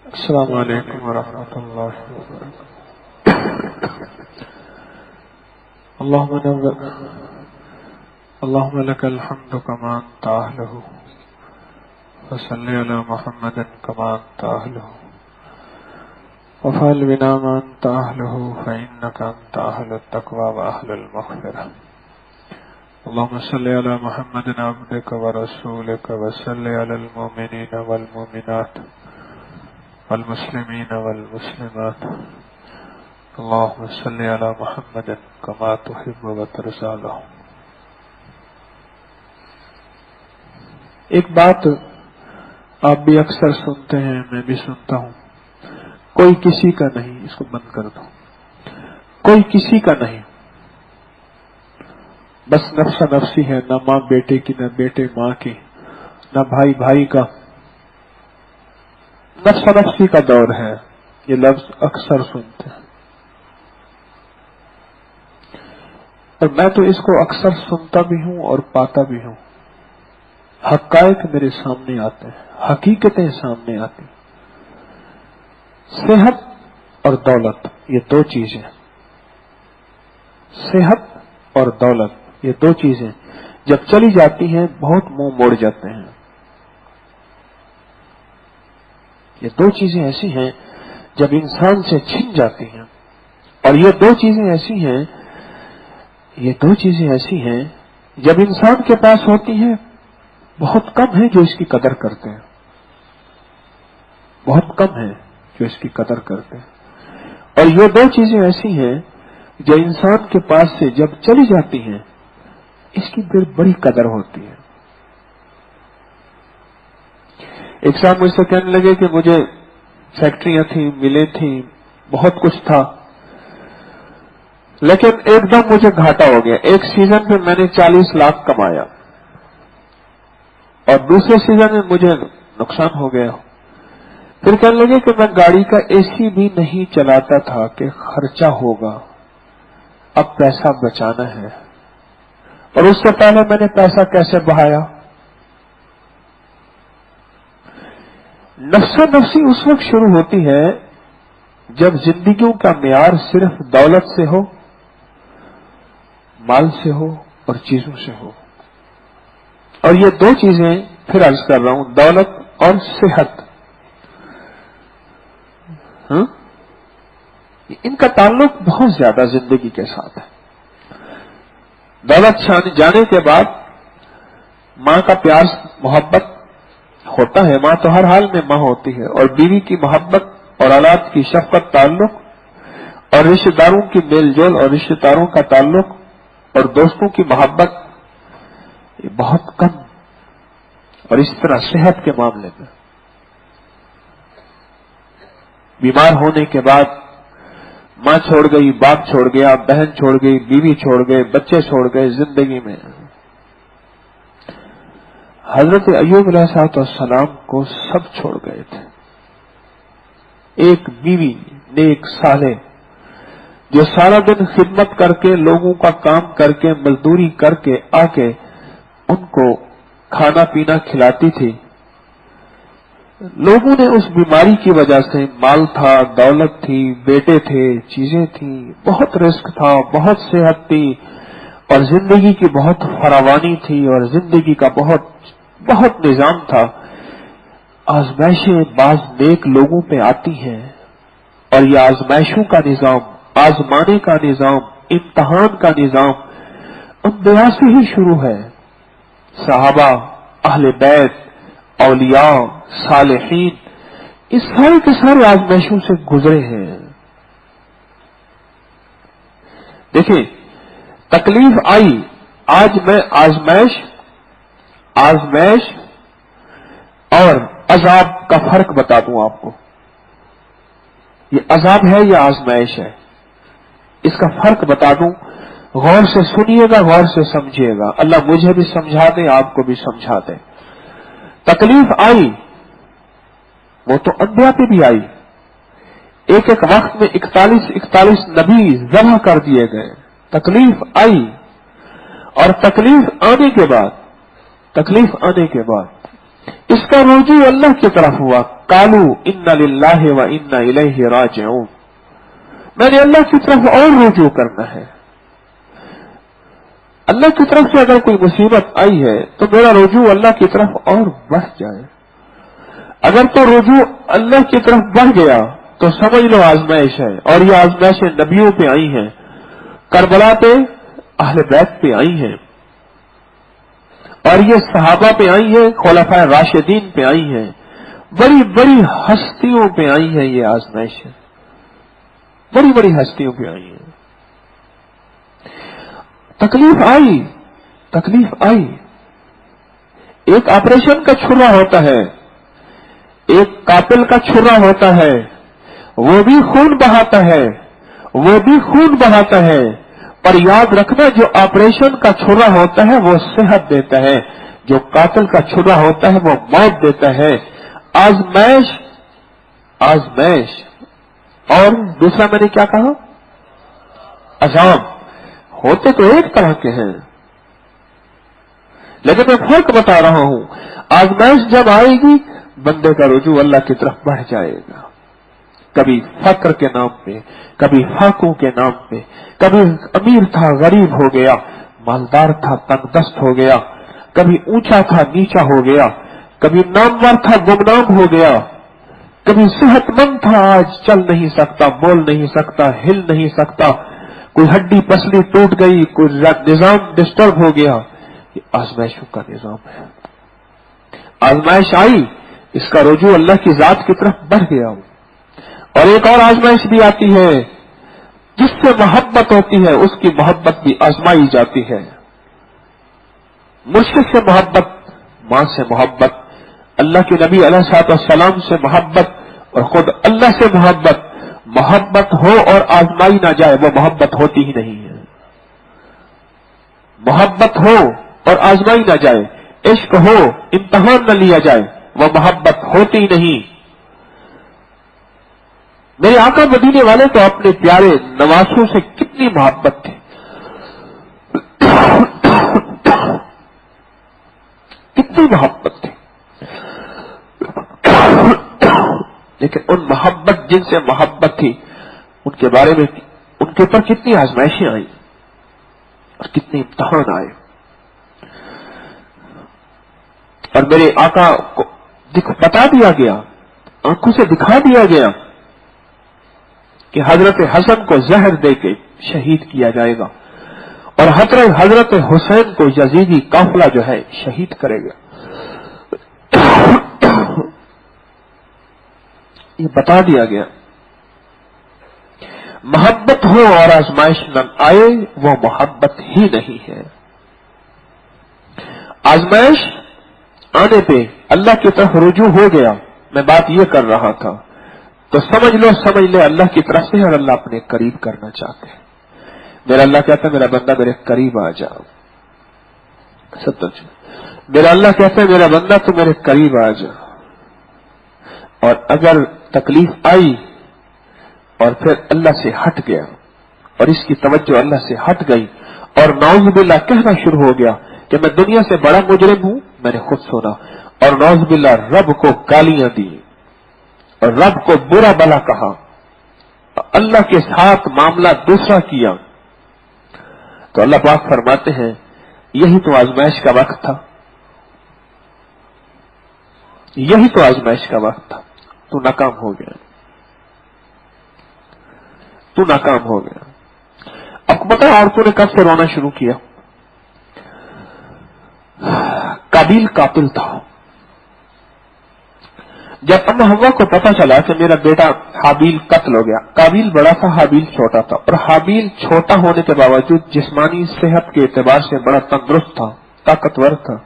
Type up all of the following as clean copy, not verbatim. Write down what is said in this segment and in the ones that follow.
السلام علیکم ورحمۃ اللہ وبرکاتہ. اللهم لك الحمد كما أنت أهله وصل على محمد كما أنت أهله وفعل بنا ما أنت أهله فإنك أنت أهل التقوى وأهل المغفرة. اللهم صل على محمد عبدك ورسولك وصل على المؤمنين والمؤمنات والمسلمين والمسلمات. اللهم صل على محمد كما تحب وترضى له. ایک بات آپ بھی اکثر سنتے ہیں، میں بھی سنتا ہوں، کوئی کسی کا نہیں. اس کو بند کر دو. کوئی کسی کا نہیں، بس نفس نفسی ہے، نہ ماں بیٹے کی، نہ بیٹے ماں کی، نہ بھائی بھائی کا. نفس نفسی کا دور ہے. یہ لفظ اکثر سنتے ہیں، اور میں تو اس کو اکثر سنتا بھی ہوں اور پاتا بھی ہوں. حقائق میرے سامنے آتے ہیں، حقیقتیں سامنے آتی. صحت اور دولت یہ دو چیزیں، صحت اور دولت یہ دو چیزیں جب چلی جاتی ہیں بہت منہ موڑ جاتے ہیں. یہ دو چیزیں ایسی ہیں جب انسان سے چھن جاتی ہیں، اور یہ دو چیزیں ایسی ہیں، یہ دو چیزیں ایسی ہیں جب انسان کے پاس ہوتی ہیں بہت کم ہے جو اس کی قدر کرتے ہیں، بہت کم ہے جو اس کی قدر کرتے ہیں. اور یہ دو چیزیں ایسی ہیں جو انسان کے پاس سے جب چلی جاتی ہیں اس کی پھر بڑی قدر ہوتی ہے. ایک صاحب مجھ سے کہنے لگے کہ مجھے فیکٹریاں تھیں، ملیں تھیں، بہت کچھ تھا، لیکن ایک دم مجھے گھاٹا ہو گیا. ایک سیزن میں میں نے 40 لاکھ کمایا اور دوسرے سیزن میں مجھے نقصان ہو گیا. پھر کہنے لگے کہ میں گاڑی کا اے سی بھی نہیں چلاتا تھا کہ خرچہ ہوگا، اب پیسہ بچانا ہے، اور اس سے پہلے میں نے پیسہ کیسے بہایا. نفس نفسی اس وقت شروع ہوتی ہے جب زندگیوں کا معیار صرف دولت سے ہو، مال سے ہو اور چیزوں سے ہو. اور یہ دو چیزیں پھر عرض کر رہا ہوں، دولت اور صحت، ان کا تعلق بہت زیادہ زندگی کے ساتھ ہے. دولت جانے کے بعد ماں کا پیار محبت ہوتا ہے، ماں تو ہر حال میں ماں ہوتی ہے، اور بیوی کی محبت اور اولاد کی شفقت، تعلق اور رشتہ داروں کی میل جول اور رشتہ داروں کا تعلق اور دوستوں کی محبت یہ بہت کم. اور اس طرح صحت کے معاملے میں بیمار ہونے کے بعد ماں چھوڑ گئی، باپ چھوڑ گیا، بہن چھوڑ گئی، بیوی چھوڑ گئے، بچے چھوڑ گئے. زندگی میں حضرت ایوب علیہ السلام کو سب چھوڑ گئے تھے. ایک بیوی نیک صالح جو سارا دن خدمت کر کے، لوگوں کا کام کر کے، مزدوری کر کے آ کے ان کو کھانا پینا کھلاتی تھی. لوگوں نے اس بیماری کی وجہ سے، مال تھا، دولت تھی، بیٹے تھے، چیزیں تھیں، بہت رزق تھا، بہت صحت تھی، اور زندگی کی بہت فراوانی تھی، اور زندگی کا بہت نظام تھا. آزمائشیں بعض نیک لوگوں پہ آتی ہیں، اور یہ آزمائشوں کا نظام، آزمانے کا نظام، امتحان کا نظام انبیاء سے ہی شروع ہے. صحابہ، اہل بیت، اولیاء، صالحین، اس سارے کے سارے آزمائشوں سے گزرے ہیں. دیکھیں، تکلیف آئی، آج میں آزمائش اور عذاب کا فرق بتا دوں آپ کو. یہ عذاب ہے یا آزمائش ہے، اس کا فرق بتا دوں. غور سے سنیے گا، غور سے سمجھیے گا. اللہ مجھے بھی سمجھا دے، آپ کو بھی سمجھا دے. تکلیف آئی، وہ تو انبیاء پہ بھی آئی. ایک وقت میں 41 نبی ذبح کر دیے گئے. تکلیف آئی، اور تکلیف آنے کے بعد اس کا رجوع اللہ کی طرف ہوا. قالوا انا للہ و انا الیہ راجعون. میں نے اللہ کی طرف اور رجوع کرنا ہے. اللہ کی طرف سے اگر کوئی مصیبت آئی ہے تو میرا رجوع اللہ کی طرف اور بڑھ جائے. اگر تو رجوع اللہ کی طرف بڑھ گیا تو سمجھ لو آزمائش ہے. اور یہ آزمائشیں نبیوں پہ آئی ہیں, کربلا پہ اہل بیت پہ آئی ہیں, اور یہ صحابہ پہ آئی ہیں, خلفائے راشدین پہ آئی ہیں, بڑی بڑی ہستیوں پہ آئی ہیں. یہ آزمائشیں بڑی بڑی ہستیوں پہ آئی ہیں. تکلیف آئی. ایک آپریشن کا چھرا ہوتا ہے, ایک قاتل کا چھرا ہوتا ہے, وہ بھی خون بہاتا ہے, پر یاد رکھنا جو آپریشن کا چھرا ہوتا ہے وہ صحت دیتا ہے, جو قاتل کا چھرا ہوتا ہے وہ موت دیتا ہے. آزمائش اور دوسرا میں نے کیا کہا, عذاب. ہوتے تو ایک طرح کے ہیں, لیکن میں فرق بتا رہا ہوں. آزمائش جب آئے گی بندے کا رجوع اللہ کی طرف بڑھ جائے گا. کبھی فقر کے نام پہ, کبھی فاقوں کے نام پہ, کبھی امیر تھا غریب ہو گیا, مالدار تھا تنگ دست ہو گیا, کبھی اونچا تھا نیچا ہو گیا, کبھی نامور تھا گمنام ہو گیا, کبھی صحت مند تھا آج چل نہیں سکتا, بول نہیں سکتا, ہل نہیں سکتا, کوئی ہڈی پسلی ٹوٹ گئی, کوئی نظام ڈسٹرب ہو گیا. یہ آزمائشوں کا نظام ہے. آزمائش آئی, اس کا رجوع اللہ کی ذات کی طرف بڑھ گیا. اور ایک اور آزمائش بھی آتی ہے, جس سے محبت ہوتی ہے اس کی محبت بھی آزمائی جاتی ہے. مرشد سے محبت, ماں سے محبت, اللہ کے نبی علیہ الصلوۃ والسلام سے محبت, اور خود اللہ سے محبت ہو اور آزمائی نہ جائے وہ محبت ہوتی ہی نہیں ہے. محبت ہو اور آزمائی نہ جائے, عشق ہو امتحان نہ لیا جائے, وہ محبت ہوتی نہیں. میرے آقا مدینے والے تو اپنے پیارے نواسوں سے کتنی محبت تھی, کتنی محبت تھی, لیکن ان محبت جن سے محبت تھی ان کے بارے میں ان کے اوپر کتنی آزمائشیں آئی اور کتنے امتحان آئے. اور میرے آقا کو بتا دیا گیا, آنکھوں سے دکھا دیا گیا کہ حضرت حسن کو زہر دے کے شہید کیا جائے گا, اور حضرت حسین کو یزیدی قافلہ جو ہے شہید کرے گا. یہ بتا دیا گیا. محبت ہو اور آزمائش نہ آئے وہ محبت ہی نہیں ہے. آزمائش آنے پہ اللہ کی طرف رجوع ہو گیا. میں بات یہ کر رہا تھا تو سمجھ لے اللہ کی طرف سے, اور اللہ اپنے قریب کرنا چاہتے ہیں. میرا اللہ کہتا ہے میرا بندہ میرے قریب آ جا. میرا اللہ کہتا ہے میرا بندہ تو میرے قریب آ جا. اور اگر تکلیف آئی اور پھر اللہ سے ہٹ گیا اور اس کی توجہ اللہ سے ہٹ گئی اور نعوذ باللہ کہنا شروع ہو گیا کہ میں دنیا سے بڑا مجرم ہوں, میں نے خود سنا, اور نعوذ باللہ رب کو گالیاں دی اور رب کو برا بلا کہا, اللہ کے ساتھ معاملہ دوسرا کیا, تو اللہ پاک فرماتے ہیں یہی تو آزمائش کا وقت تھا, یہی تو آزمائش کا وقت تھا. تو ناکام ہو گیا, تو ناکام ہو گیا. اب کو پتا عورتوں نے کب سے رونا شروع کیا؟ قابیل قاتل تھا. جب اما حوا کو پتا چلا کہ میرا بیٹا حابیل قتل ہو گیا, قابیل بڑا تھا, حابیل چھوٹا تھا, اور حابیل چھوٹا ہونے کے باوجود جسمانی صحت کے اعتبار سے بڑا تندرست تھا, طاقتور تھا.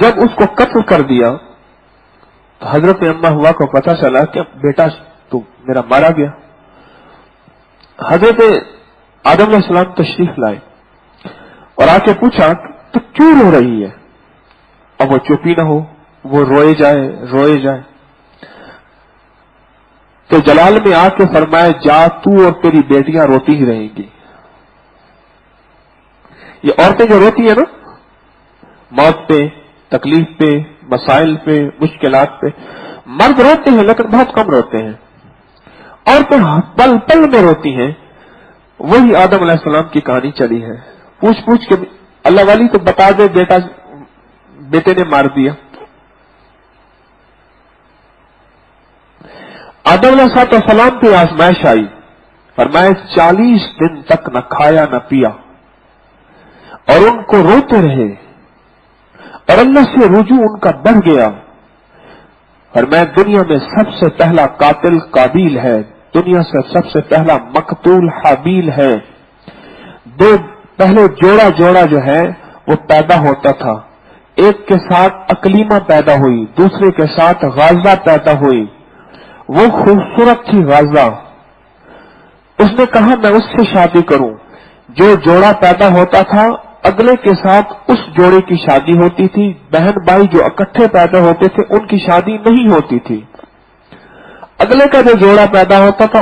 جب اس کو قتل کر دیا تو حضرت اما حوا کو پتا چلا کہ بیٹا تو میرا مارا گیا. حضرت آدم علیہ السلام تشریف لائے اور آ کے پوچھا تو کیوں رو رہی ہے؟ اب وہ چوپی نہ ہو, وہ روئے جائے. تو جلال میں آ کے فرمائے جا تو اور تیری بیٹیاں روتی ہی رہیں گی. یہ عورتیں جو روتی ہیں نا موت پہ تکلیف پہ، مسائل پہ، مشکلات پہ۔ مرد روتے ہیں لیکن بہت کم روتے ہیں، عورتیں پل پل میں روتی ہیں۔ وہی آدم علیہ السلام کی کہانی چلی ہے، پوچھ پوچھ کے اللہ والی تو بتا دے بیٹے نے مار دیا۔ آدم علیہ السلام پہ آزمائش آئی، فرمایا 40 دن تک نہ کھایا نہ پیا، اور ان کو روتے رہے، اور اللہ سے رجوع ان کا بڑھ گیا۔ فرمایا دنیا میں سب سے پہلا قاتل قابیل ہے، دنیا سے سب سے پہلا مقتول حابیل ہے۔ دو پہلے جوڑا جو ہے وہ پیدا ہوتا تھا، ایک کے ساتھ اکلیمہ پیدا ہوئی، دوسرے کے ساتھ غازہ پیدا ہوئی۔ وہ خوبصورت تھی غازہ، اس نے کہا میں اس سے شادی کروں۔ جو جوڑا پیدا ہوتا تھا اگلے کے ساتھ اس جوڑے کی شادی ہوتی تھی، بہن بھائی جو اکٹھے پیدا ہوتے تھے ان کی شادی نہیں ہوتی تھی۔ اگلے کا جو جوڑا پیدا ہوتا تھا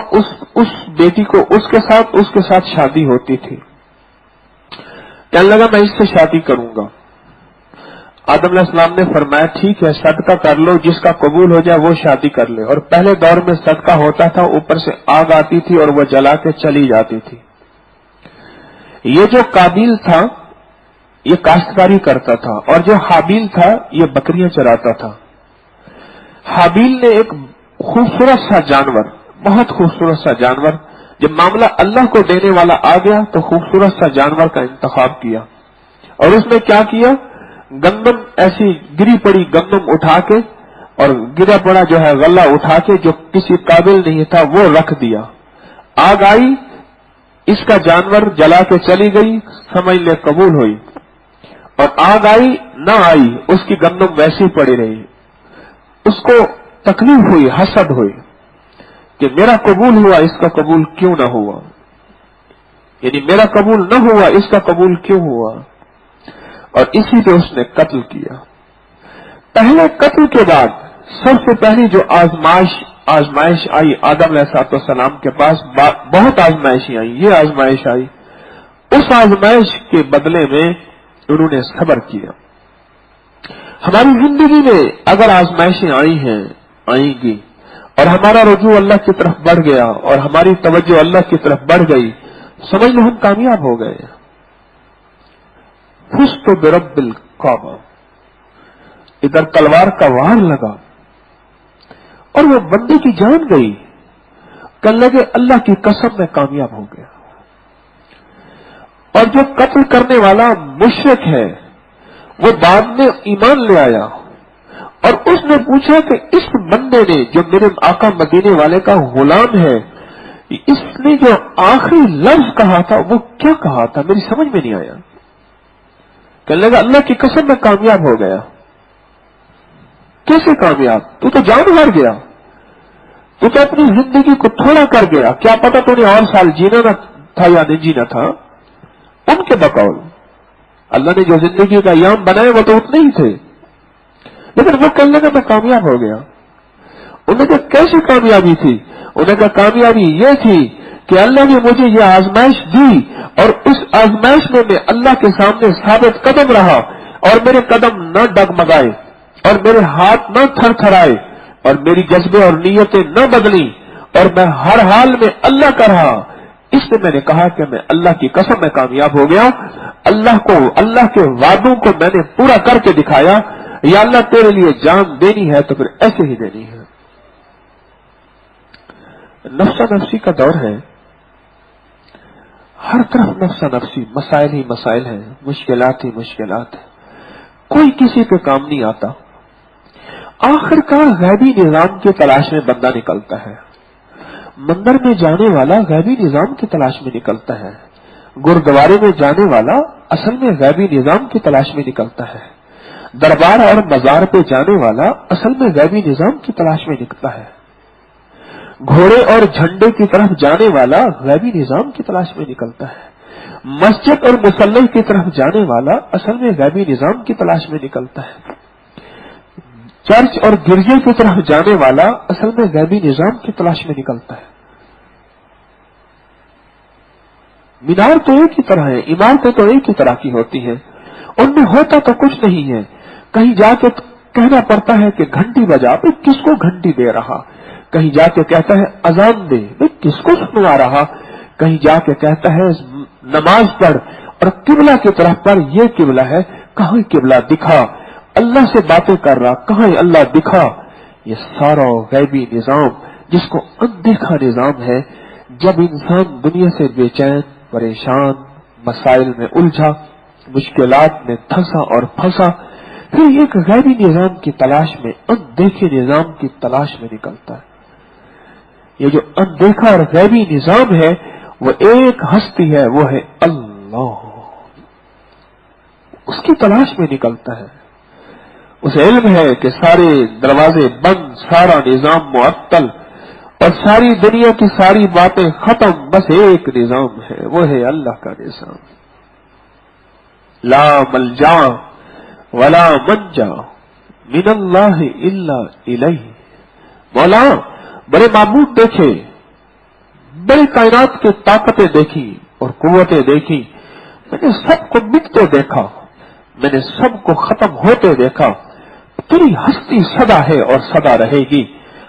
اس بیٹی کو اس کے ساتھ شادی ہوتی تھی۔ کہنے لگا میں اس سے شادی کروں گا۔ آدم علیہ السلام نے فرمایا ٹھیک ہے، صدقہ کر لو، جس کا قبول ہو جائے وہ شادی کر لے۔ اور پہلے دور میں صدقہ ہوتا تھا، اوپر سے آگ آتی تھی اور وہ جلا کے چلی جاتی تھی۔ یہ جو قابیل تھا یہ کاشتکاری کرتا تھا، اور جو حابیل تھا یہ بکریاں چراتا تھا۔ حابیل نے ایک خوبصورت سا جانور، بہت خوبصورت سا جانور، جب معاملہ اللہ کو دینے والا آ گیا تو خوبصورت سا جانور کا انتخاب کیا، اور اس نے کیا کیا، گندم ایسی گری پڑی گندم اٹھا کے، اور گرا پڑا جو ہے غلہ اٹھا کے جو کسی قابل نہیں تھا وہ رکھ دیا۔ آگ آئی، اس کا جانور جلا کے چلی گئی، سمجھ لے قبول ہوئی، اور آگ آئی نہ آئی، اس کی گندم ویسی پڑی رہی۔ اس کو تکلیف ہوئی، حسد ہوئی کہ میرا قبول ہوا، اس کا قبول کیوں نہ ہوا، یعنی میرا قبول نہ ہوا، اس کا قبول کیوں ہوا، اور اسی پہ اس نے قتل کیا۔ پہلے قتل کے بعد سب سے پہلی جو آزمائش آئی آدم علیہ السلام کے پاس، بہت آزمائشیں آئی، یہ آزمائش آئی، اس آزمائش کے بدلے میں انہوں نے صبر کیا۔ ہماری زندگی میں اگر آزمائشیں آئیں گی اور ہمارا رجوع اللہ کی طرف بڑھ گیا اور ہماری توجہ اللہ کی طرف بڑھ گئی، سمجھ لو ہم کامیاب ہو گئے۔ فزت برب الکعبہ، ادھر تلوار کا وار لگا اور وہ بندے کی جان گئی، کہنے لگے اللہ کی قسم میں کامیاب ہو گیا۔ اور جو قتل کرنے والا مشرک ہے وہ بعد میں ایمان لے آیا، اور اس نے پوچھا کہ اس بندے نے جو میرے آقا مدینے والے کا غلام ہے، اس نے جو آخری لفظ کہا تھا وہ کیا کہا تھا، میری سمجھ میں نہیں آیا۔ کہنے لگا اللہ کی قسم میں کامیاب ہو گیا۔ کیسے کامیاب؟ تو جان ہار گیا، تو اپنی زندگی کو تھوڑا کر گیا، کیا پتا تو نے اور سال جینا نہ تھا یا نہیں جینا تھا۔ ان کے بقول اللہ نے جو زندگی کا ایام بنائے وہ تو اتنے ہی تھے، لیکن وہ کہنے لگا میں کامیاب ہو گیا۔ انہوں نے کہا کیسی کامیابی تھی؟ انہوں نے کہا کامیابی یہ تھی کہ اللہ نے مجھے یہ آزمائش دی، اور اس آزمائش میں اللہ کے سامنے ثابت قدم رہا، اور میرے قدم نہ ڈگمگائے، اور میرے ہاتھ نہ تھر تھرائے، اور میری جذبے اور نیتیں نہ بدلی، اور میں ہر حال میں اللہ کا رہا۔ اس سے میں نے کہا کہ میں اللہ کی قسم میں کامیاب ہو گیا، اللہ کے وعدوں کو میں نے پورا کر کے دکھایا۔ یا اللہ تیرے لیے جان دینی ہے تو پھر ایسے ہی دینی ہے۔ نفسا نفسی کا دور ہے، ہر طرف نفسا نفسی، مسائل ہی مسائل ہیں، مشکلات ہی مشکلات ہیں، کوئی کسی پہ کام نہیں آتا۔ آخر کار غیبی نظام کی تلاش میں بندہ نکلتا ہے، مندر میں جانے والا غیبی نظام کی تلاش میں نکلتا ہے، گردوارے میں جانے والا اصل میں غیبی نظام کی تلاش میں نکلتا ہے، دربار اور مزار پہ جانے والا اصل میں غیبی نظام کی تلاش میں نکلتا ہے، گھوڑے اور جھنڈے کی طرف جانے والا غیبی نظام کی تلاش میں نکلتا ہے، مسجد اور مصلی کی طرف جانے والا اصل میں غیبی نظام کی تلاش میں نکلتا ہے، چرچ اور گرجے کی طرف جانے والا اصل میں غیبی نظام کی تلاش میں نکلتا ہے۔ مینار تو ایک ہی طرح ہے، عمارتیں تو ایک ہی طرح کی ہوتی ہیں، ان میں ہوتا تو کچھ نہیں ہے، کہیں جا کے کہنا پڑتا ہے کہ گھنٹی بجا، بھائی کس کو گھنٹی دے رہا؟ کہیں جا کے کہتا ہے اذان دے، بھائی کس کو سنوا رہا؟ کہیں جا کے کہتا ہے نماز پڑھ، اور قبلہ کی طرف پر، یہ قبلہ ہے، کہاں قبلہ دکھا؟ اللہ سے باتیں کر رہا، کہاں اللہ دکھا؟ یہ سارا غیبی نظام جس کو اندیکھا نظام ہے، جب انسان دنیا سے بے چین، پریشان، مسائل میں الجھا، مشکلات میں دھنسا اور پھنسا، پھر ایک غیبی نظام کی تلاش میں، اندیکھے نظام کی تلاش میں نکلتا ہے۔ یہ جو اندیکھا اور غیبی نظام ہے وہ ایک ہستی ہے، وہ ہے اللہ، اس کی تلاش میں نکلتا ہے۔ اس علم ہے کہ سارے دروازے بند، سارا نظام معطل، اور ساری دنیا کی ساری باتیں ختم، بس ایک نظام ہے، وہ ہے اللہ کا نظام۔ لا ملجا ولا منجا من اللہ الا الیہ۔ مولا بڑے معبود دیکھے، بڑی کائنات کی طاقتیں دیکھی اور قوتیں دیکھی، میں نے سب کو مٹتے دیکھا، میں نے سب کو ختم ہوتے دیکھا، تیری ہستی سدا ہے اور سدا رہے گی،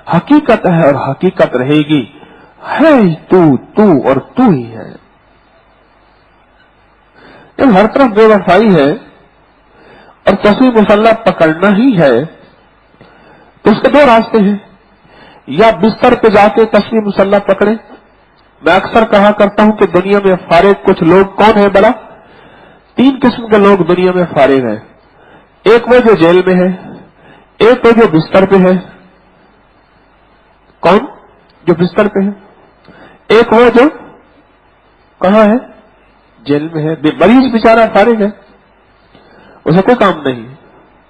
حقیقت ہے اور حقیقت رہے گی، ہے تو اور تو ہی ہے۔ جب ہر طرف بے وفائی ہے اور تصویر مسلح پکڑنا ہی ہے تو اس کے دو راستے ہیں، یا بستر پہ جا کے تصویر مسلح پکڑے۔ میں اکثر کہا کرتا ہوں کہ دنیا میں فارغ کچھ لوگ کون ہیں بلا؟ تین قسم کے لوگ دنیا میں فارغ ہیں، ایک وہ جو جیل میں ہے، ایک وہ جو بستر پہ ہے، کون جو بستر پہ ہے، ایک وہ جو کہاں ہے؟ جیل میں ہے۔ مریض بیچارہ فارغ ہے، اسے کوئی کام نہیں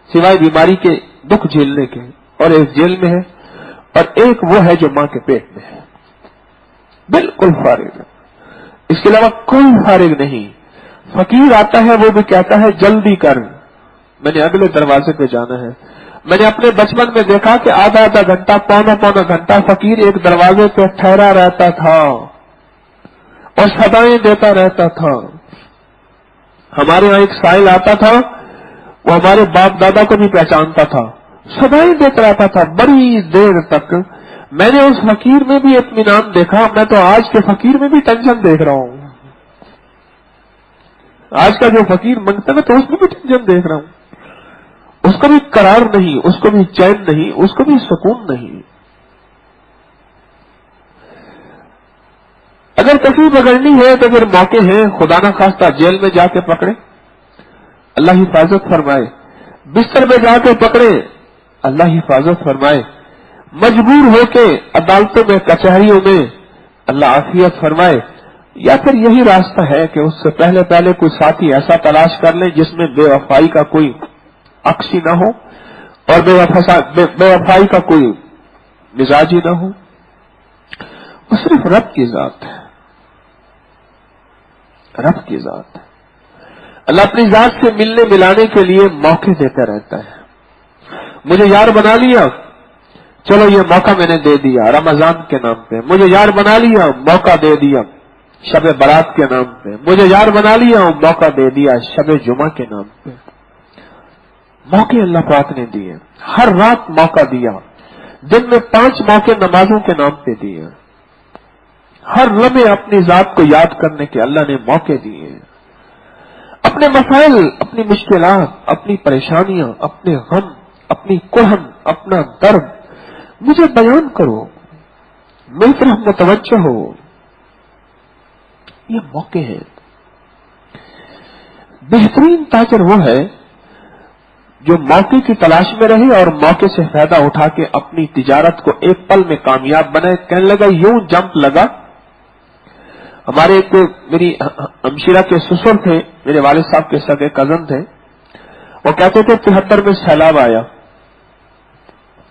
سوائے بیماری کے دکھ جھیلنے کے، اور ایک جیل میں ہے، اور ایک وہ ہے جو ماں کے پیٹ میں ہے، بالکل فارغ ہے، اس کے علاوہ کوئی فارغ نہیں۔ فقیر آتا ہے وہ بھی کہتا ہے جلدی کر، میں نے اگلے دروازے پہ جانا ہے۔ میں نے اپنے بچپن میں دیکھا کہ آدھا آدھا گھنٹہ، پونا پونا گھنٹہ فقیر ایک دروازے پہ ٹھہرا رہتا تھا اور صدائیں دیتا رہتا تھا۔ ہمارے یہاں ایک سائل آتا تھا، وہ ہمارے باپ دادا کو بھی پہچانتا تھا، صدائیں دیتا رہتا تھا بڑی دیر تک۔ میں نے اس فقیر میں بھی اطمینان دیکھا، میں تو آج کے فقیر میں بھی ٹینشن دیکھ رہا ہوں۔ آج کا جو فقیر منگتا ہے تو اس میں بھی ٹینشن دیکھ رہا ہوں، اس کو بھی قرار نہیں، اس کو بھی چین نہیں، اس کو بھی سکون نہیں۔ اگر تصویر پکڑنی ہے تو پھر موقع ہیں، خدا نہ خواستہ جیل میں جا کے پکڑے، اللہ حفاظت فرمائے، بستر میں جا کے پکڑے، اللہ حفاظت فرمائے، مجبور ہو کے عدالتوں میں، کچہریوں میں، اللہ عافیت فرمائے، یا پھر یہی راستہ ہے کہ اس سے پہلے پہلے کوئی ساتھی ایسا تلاش کر لیں جس میں بے وفائی کا کوئی عکس ہی نہ ہو اور بے وفائی کا کوئی مزاج ہی نہ ہو، وہ صرف رب کی ذات ہے، رب کی ذات ہے۔ اللہ اپنی ذات سے ملنے ملانے کے لیے موقع دیتا رہتا ہے۔ مجھے یار بنا لیا، چلو یہ موقع میں نے دے دیا رمضان کے نام پہ، مجھے یار بنا لیا، موقع دے دیا شب برات کے نام پہ، مجھے یار بنا لیا، موقع دے دیا شب جمعہ کے نام پہ۔ موقع اللہ پاک نے دیے، ہر رات موقع دیا، دن میں 5 موقع نمازوں کے نام پہ دیے، ہر لمحے اپنی ذات کو یاد کرنے کے اللہ نے موقع دیے۔ اپنے مسائل، اپنی مشکلات، اپنی پریشانیاں، اپنے غم، اپنی کڑھن، اپنا درد مجھے بیان کرو، میری طرف متوجہ ہو، یہ موقع ہے۔ بہترین تاجر وہ ہے جو موقع کی تلاش میں رہے اور موقع سے فائدہ اٹھا کے اپنی تجارت کو ایک پل میں کامیاب بنائے۔ کہنے لگا یوں جمپ لگا۔ ہمارے ایک میری ہمشیرہ کے سسر تھے، میرے والد صاحب کے سگے کزن تھے، وہ کہتے تھے 73 میں سیلاب آیا،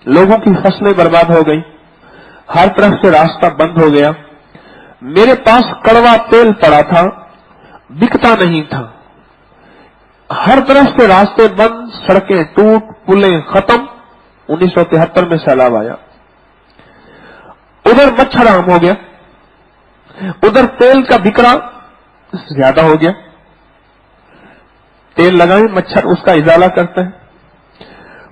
لوگوں کی فصلیں برباد ہو گئی، ہر طرف سے راستہ بند ہو گیا، میرے پاس کڑوا تیل پڑا تھا، بکتا نہیں تھا، ہر طرف سے راستے بند، سڑکیں ٹوٹ، پلیں ختم۔ 1973 میں سیلاب آیا، ادھر مچھر عام ہو گیا، ادھر تیل کا بکرا زیادہ ہو گیا، تیل لگائیں مچھر اس کا ازالہ کرتا ہے،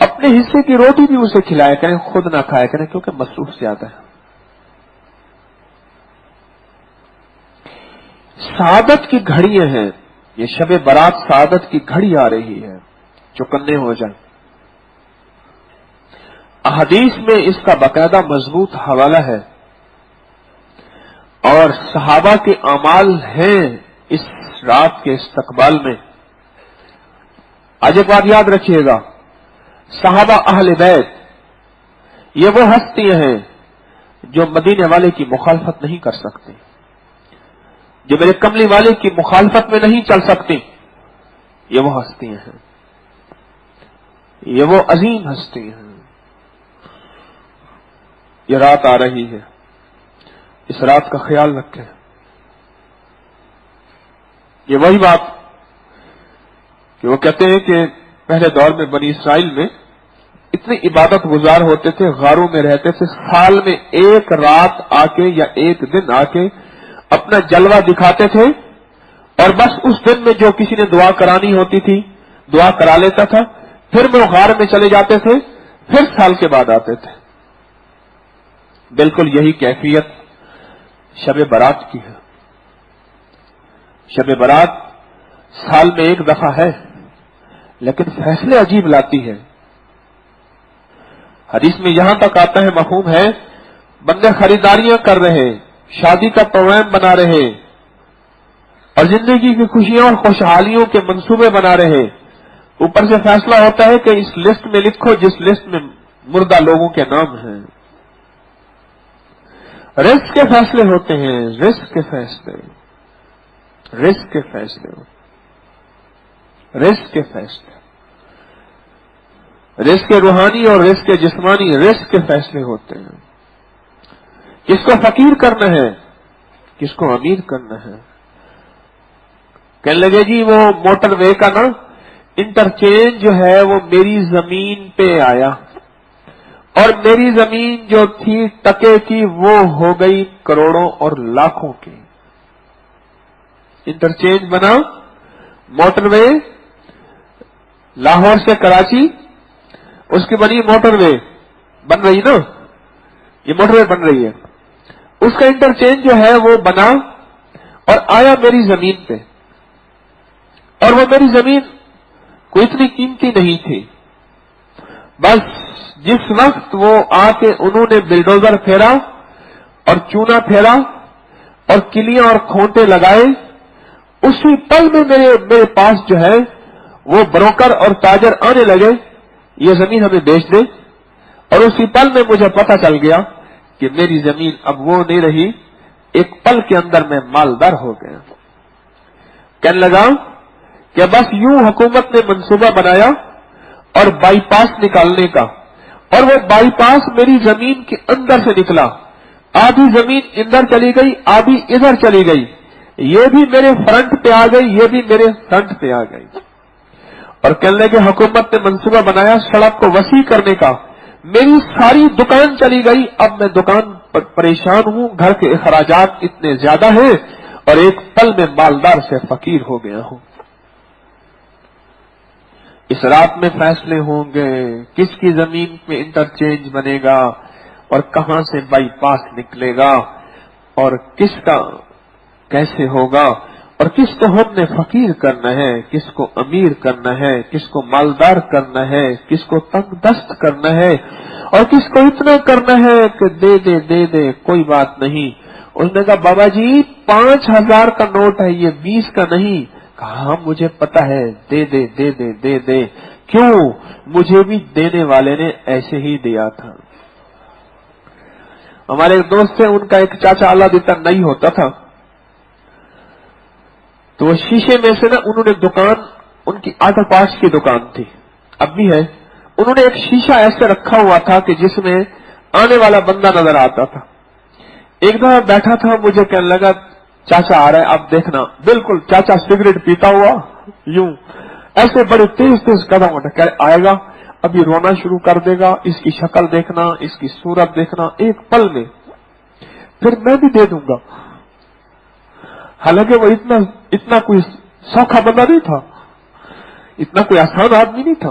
اپنے حصے کی روٹی بھی اسے کھلایا کریں، خود نہ کھایا کریں، کیونکہ مصروف زیادہ ہے۔ سعادت کی گھڑیاں ہیں، یہ شب برات سعادت کی گھڑی آ رہی ہے، چوکنے ہو جائیں۔ احادیث میں اس کا باقاعدہ مضبوط حوالہ ہے، اور صحابہ کے اعمال ہیں اس رات کے استقبال میں۔ آج ایک بات یاد رکھیے گا، صحابہ اہل بیت یہ وہ ہستیاں ہیں جو مدینے والے کی مخالفت نہیں کر سکتی، جو میرے کملی والے کی مخالفت میں نہیں چل سکتی، یہ وہ ہستیاں ہیں، یہ وہ عظیم ہستیاں ہیں۔ یہ رات آ رہی ہے، اس رات کا خیال رکھیں۔ یہ وہی بات کہ وہ کہتے ہیں کہ پہلے دور میں بنی اسرائیل میں اتنے عبادت گزار ہوتے تھے، غاروں میں رہتے تھے، سال میں ایک رات آ کے یا ایک دن آ کے اپنا جلوہ دکھاتے تھے، اور بس اس دن میں جو کسی نے دعا کرانی ہوتی تھی دعا کرا لیتا تھا، پھر وہ غار میں چلے جاتے تھے، پھر سال کے بعد آتے تھے۔ بالکل یہی کیفیت شب برات کی ہے۔ شب برات سال میں ایک دفعہ ہے، لیکن فیصلے عجیب لاتی ہے۔ حدیث میں یہاں تک آتا ہے، مفہوم ہے، بندے خریداریاں کر رہے، شادی کا پروگرام بنا رہے، اور زندگی کی خوشیوں اور خوشحالیوں کے منصوبے بنا رہے، اوپر سے فیصلہ ہوتا ہے کہ اس لسٹ میں لکھو جس لسٹ میں مردہ لوگوں کے نام ہیں۔ رزق کے فیصلے ہوتے ہیں، رزق کے فیصلے، رزق کے فیصلے، رزق کے فیصلے، رزق روحانی اور رزق جسمانی، رزق کے فیصلے ہوتے ہیں۔ کس کو فقیر کرنا ہے، کس کو امیر کرنا ہے۔ کہنے لگے جی وہ موٹر وے کا نا انٹرچینج جو ہے وہ میری زمین پہ آیا، اور میری زمین جو تھی ٹکے کی وہ ہو گئی کروڑوں اور لاکھوں کی۔ انٹرچینج بنا موٹر وے، لاہور سے کراچی، اس کی بنی موٹر وے بن رہی نا، یہ موٹر وے بن رہی ہے، اس کا انٹرچینج جو ہے وہ بنا اور آیا میری زمین پہ، اور وہ میری زمین کوئی اتنی قیمتی نہیں تھی، بس جس وقت وہ آ کے انہوں نے بلڈوزر پھیرا اور چونا پھیرا اور کلیاں اور کھونٹے لگائے، اسی پل میں میرے پاس جو ہے وہ بروکر اور تاجر آنے لگے، یہ زمین ہمیں بیچ دے، اور اسی پل میں مجھے پتہ چل گیا کہ میری زمین اب وہ نہیں رہی، ایک پل کے اندر میں مالدار ہو گیا۔ کہنے لگا کہ بس یوں حکومت نے منصوبہ بنایا اور بائی پاس نکالنے کا، اور وہ بائی پاس میری زمین کے اندر سے نکلا، آدھی زمین ادھر چلی گئی، آدھی ادھر چلی گئی، یہ بھی میرے فرنٹ پہ آ گئی، یہ بھی میرے فرنٹ پہ آ گئی۔ اور کہنے لگے حکومت نے منصوبہ بنایا سڑک کو وسیع کرنے کا، میری ساری دکان چلی گئی، اب میں دکان پر پریشان ہوں، گھر کے اخراجات اتنے زیادہ ہیں، اور ایک پل میں مالدار سے فقیر ہو گیا ہوں۔ اس رات میں فیصلے ہوں گے، کس کی زمین میں انٹرچینج بنے گا اور کہاں سے بائی پاس نکلے گا، اور کس کا کیسے ہوگا، اور کس کو ہم نے فقیر کرنا ہے، کس کو امیر کرنا ہے، کس کو مالدار کرنا ہے، کس کو تنگ دست کرنا ہے، اور کس کو اتنا کرنا ہے کہ دے دے دے دے کوئی بات نہیں۔ اس نے کہا بابا جی 5000 کا نوٹ ہے، یہ 20 کا نہیں۔ کہا ہاں مجھے پتا ہے، دے دے دے دے دے دے، کیوں؟ مجھے بھی دینے والے نے ایسے ہی دیا تھا۔ ہمارے ایک دوست تھے، ان کا ایک چاچا اللہ دیتا نہیں ہوتا تھا، تو وہ شیشے میں سے نا انہوں نے دکان، ان کی آٹو پارٹس کی دکان تھی، اب بھی ہے، انہوں نے ایک شیشہ ایسے رکھا ہوا تھا کہ جس میں آنے والا بندہ نظر آتا تھا۔ ایک دفعہ بیٹھا تھا، مجھے کہنے لگا چاچا آ رہا ہے، اب دیکھنا، بالکل چاچا سگریٹ پیتا ہوا یوں ایسے بڑے تیز تیز قدم اٹھا آئے گا، ابھی رونا شروع کر دے گا، اس کی شکل دیکھنا، اس کی صورت دیکھنا، ایک پل میں پھر میں بھی دے دوں گا۔ حالانکہ وہ اتنا کوئی سوکھا بندہ نہیں تھا، اتنا کوئی آسان آدمی نہیں تھا،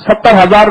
70,000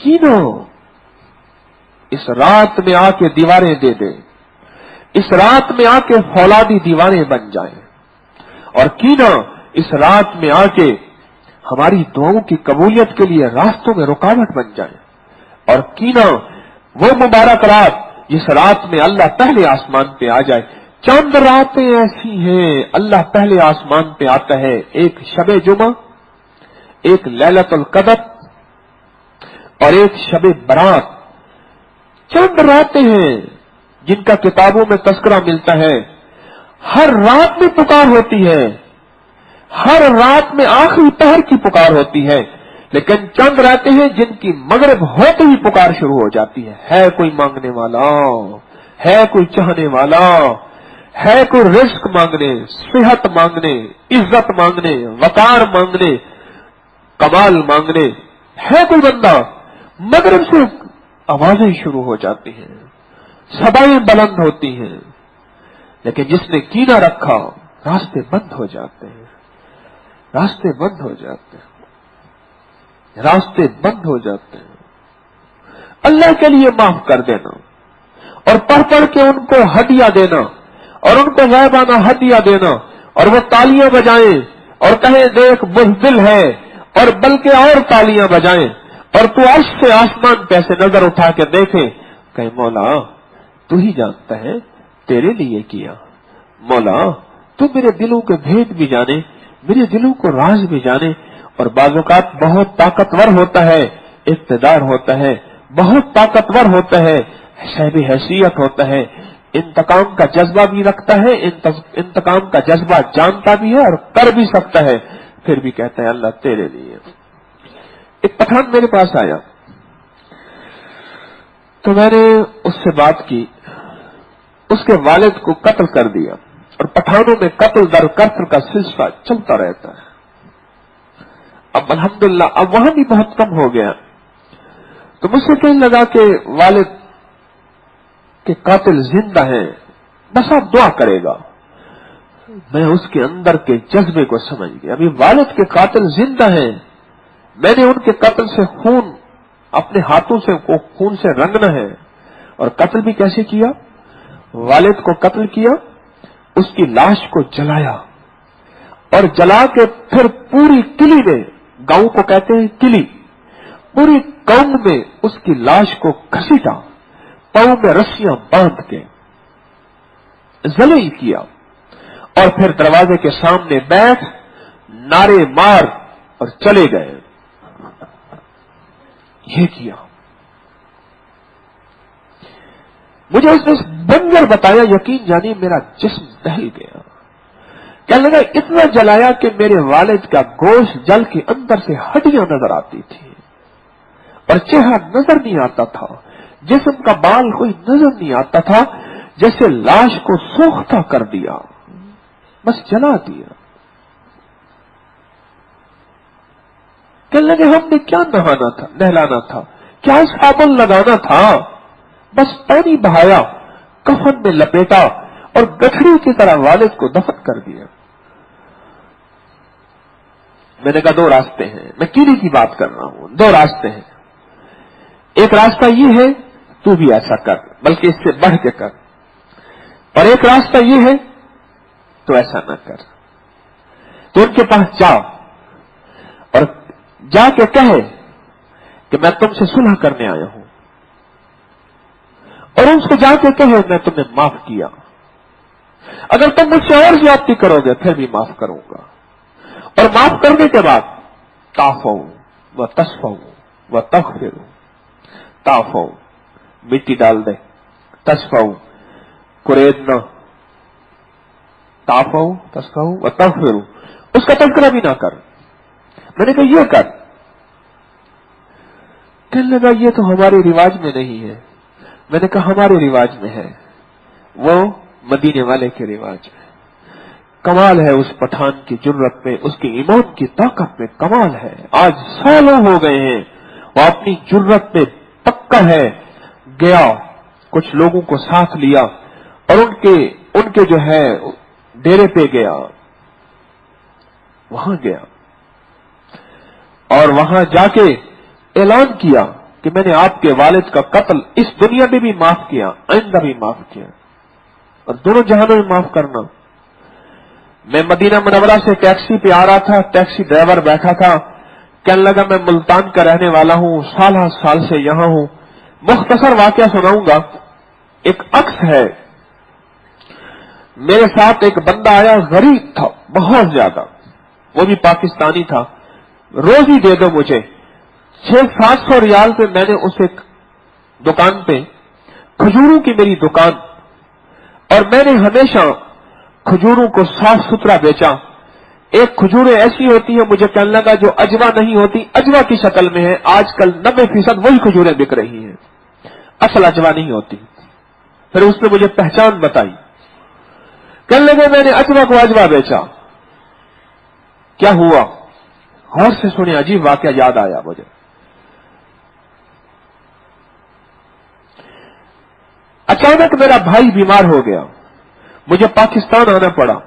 کینوں اس رات میں آ کے دیواریں دے دے، اس رات میں آ کے فولادی دیواریں بن جائیں، اور کینہ اس رات میں آ کے ہماری دعاؤں کی قبولیت کے لیے راستوں میں رکاوٹ بن جائے، اور کینہ وہ مبارک رات جس رات میں اللہ پہلے آسمان پہ آ جائے۔ چند راتیں ایسی ہیں اللہ پہلے آسمان پہ آتا ہے، ایک شب جمعہ، ایک لیلۃ القدر اور ایک شب برات۔ چند راتیں ہیں جن کا کتابوں میں تذکرہ ملتا ہے، ہر رات میں پکار ہوتی ہے، ہر رات میں آخری پہر کی پکار ہوتی ہے، لیکن چند راتیں ہیں جن کی مغرب ہوتے ہی پکار شروع ہو جاتی ہے کوئی مانگنے والا، ہے کوئی چاہنے والا، ہے کوئی رزق مانگنے، صحت مانگنے، عزت مانگنے، وقار مانگنے، کمال مانگنے، ہے کوئی بندہ۔ مغرب سے آوازیں شروع ہو جاتی ہیں، صدائیں بلند ہوتی ہیں، لیکن جس نے کینہ رکھا راستے بند ہو جاتے ہیں، راستے بند ہو جاتے ہیں، راستے بند ہو جاتے ہیں۔ اللہ کے لیے معاف کر دینا اور پڑھ پڑھ کے ان کو ہدیہ دینا اور ان کو غائبانہ ہدیہ دینا، اور وہ تالیاں بجائیں اور کہیں دیکھ بزدل ہے، اور بلکہ اور تالیاں بجائیں، اور تو عرش سے آسمان پہ سے نظر اٹھا کے دیکھیں کہ مولا تو ہی جانتا ہے تیرے لیے کیا، مولا تو میرے دلوں کے بھید بھی جانے، میرے دلوں کو راز بھی جانے۔ اور بعض اوقات بہت طاقتور ہوتا ہے، اقتدار ہوتا ہے، بہت طاقتور ہوتا ہے، صاحب حیثیت ہوتا ہے، انتقام کا جذبہ بھی رکھتا ہے، انتقام کا جذبہ جانتا بھی ہے اور کر بھی سکتا ہے، پھر بھی کہتا ہے اللہ تیرے لیے۔ ایک پٹھان میرے پاس آیا تو میں نے اس سے بات کی، اس کے والد کو قتل کر دیا، اور پٹھانوں میں قتل در قتل کا سلسلہ چلتا رہتا ہے۔ اب الحمدللہ اب وہاں بھی بہت کم ہو گیا، تو مجھ سے کہنے لگا کہ والد کے قاتل زندہ ہیں، بس آپ دعا کرے گا۔ میں اس کے اندر کے جذبے کو سمجھ گیا، ابھی والد کے قاتل زندہ ہیں، میں نے ان کے قتل سے خون اپنے ہاتھوں سے خون سے رنگنا ہے، اور قتل بھی کیسے کیا؟ والد کو قتل کیا، اس کی لاش کو جلایا، اور جلا کے پھر پوری قلعے میں، گاؤں کو کہتے ہیں قلعی، پوری قوم میں اس کی لاش کو گھسیٹا، پاؤں میں رسیاں باندھ کے ذلیل کیا، اور پھر دروازے کے سامنے بیٹھ نعرے مار اور چلے گئے۔ یہ کیا، مجھے اس نے بنجر بتایا، یقین جانی میرا جسم دہل گیا۔ کہنے لگا اتنا جلایا کہ میرے والد کا گوشت جل کے اندر سے ہڈیاں نظر آتی تھی، اور چہرہ نظر نہیں آتا تھا، جسم کا بال کوئی نظر نہیں آتا تھا، جیسے لاش کو سوختہ کر دیا، بس جلا دیا۔ کہنے لگے ہم نے کیا نہانا تھا، نہلانا تھا، کیا صابن لگانا تھا، بس پانی بہایا، کفن میں لپیٹا اور گٹھڑی کی طرح والد کو دفن کر دیا۔ میں نے کہا دو راستے ہیں، میں کیڑی کی بات کر رہا ہوں، دو راستے ہیں، ایک راستہ یہ ہے تو بھی ایسا کر، بلکہ اس سے بڑھ کے کر، اور ایک راستہ یہ ہے تو ایسا نہ کر۔ تو ان کے پاس جا اور جا کے کہے کہ میں تم سے صلح کرنے آیا ہوں، اور ان سے جا کے کہے میں تمہیں معاف کیا، اگر تم مجھ سے اور زیادتی کرو گے پھر بھی معاف کروں گا، اور معاف کرنے کے بعد تعفو و تصفو و تغفروا، تعفو مٹی ڈال دے، تصفو کوریدنا، تعفو تصفو و تغفروا، اس کا تذکرہ بھی نہ کر۔ میں نے کہا یہ کر، کہنے لگا یہ تو ہمارے رواج میں نہیں ہے۔ میں نے کہا ہمارے رواج میں ہے، وہ مدینے والے کے رواج میں۔ کمال ہے اس پٹھان کی جرت میں، اس کے ایمان کی طاقت میں کمال ہے۔ آج سالوں ہو گئے ہیں وہ اپنی جرت میں پکا ہے، گیا کچھ لوگوں کو ساتھ لیا اور ان کے جو ہے ڈیرے پہ گیا، وہاں گیا اور وہاں جا کے اعلان کیا کہ میں نے آپ کے والد کا قتل اس دنیا میں بھی معاف کیا، آئندہ بھی معاف کیا، اور دونوں جہانوں میں معاف کرنا۔ میں مدینہ منورہ سے ٹیکسی پہ آ رہا تھا، ٹیکسی ڈرائیور بیٹھا تھا، کہنے لگا میں ملتان کا رہنے والا ہوں، سال سے یہاں ہوں۔ مختصر واقعہ سناؤں گا۔ ایک عکس ہے، میرے ساتھ ایک بندہ آیا، غریب تھا بہت زیادہ، وہ بھی پاکستانی تھا، روزی دے دو مجھے۔ 600-700 ریال پہ میں نے اسے دکان پہ، کھجوروں کی میری دکان، اور میں نے ہمیشہ کھجوروں کو صاف ستھرا بیچا۔ ایک کھجوریں ایسی ہوتی ہیں، مجھے کہنے لگا جو اجوا نہیں ہوتی، اجوا کی شکل میں ہے، آج کل 90% وہی کھجوریں بک رہی ہیں، اصل اجوا نہیں ہوتی۔ پھر اس نے مجھے پہچان بتائی، کہنے لگے میں نے اجوا کو اجوا بیچا۔ کیا ہوا؟ غور سے سنے، عجیب واقعہ یاد آیا مجھے۔ اچانک میرا بھائی بیمار ہو گیا، مجھے پاکستان آنا پڑا۔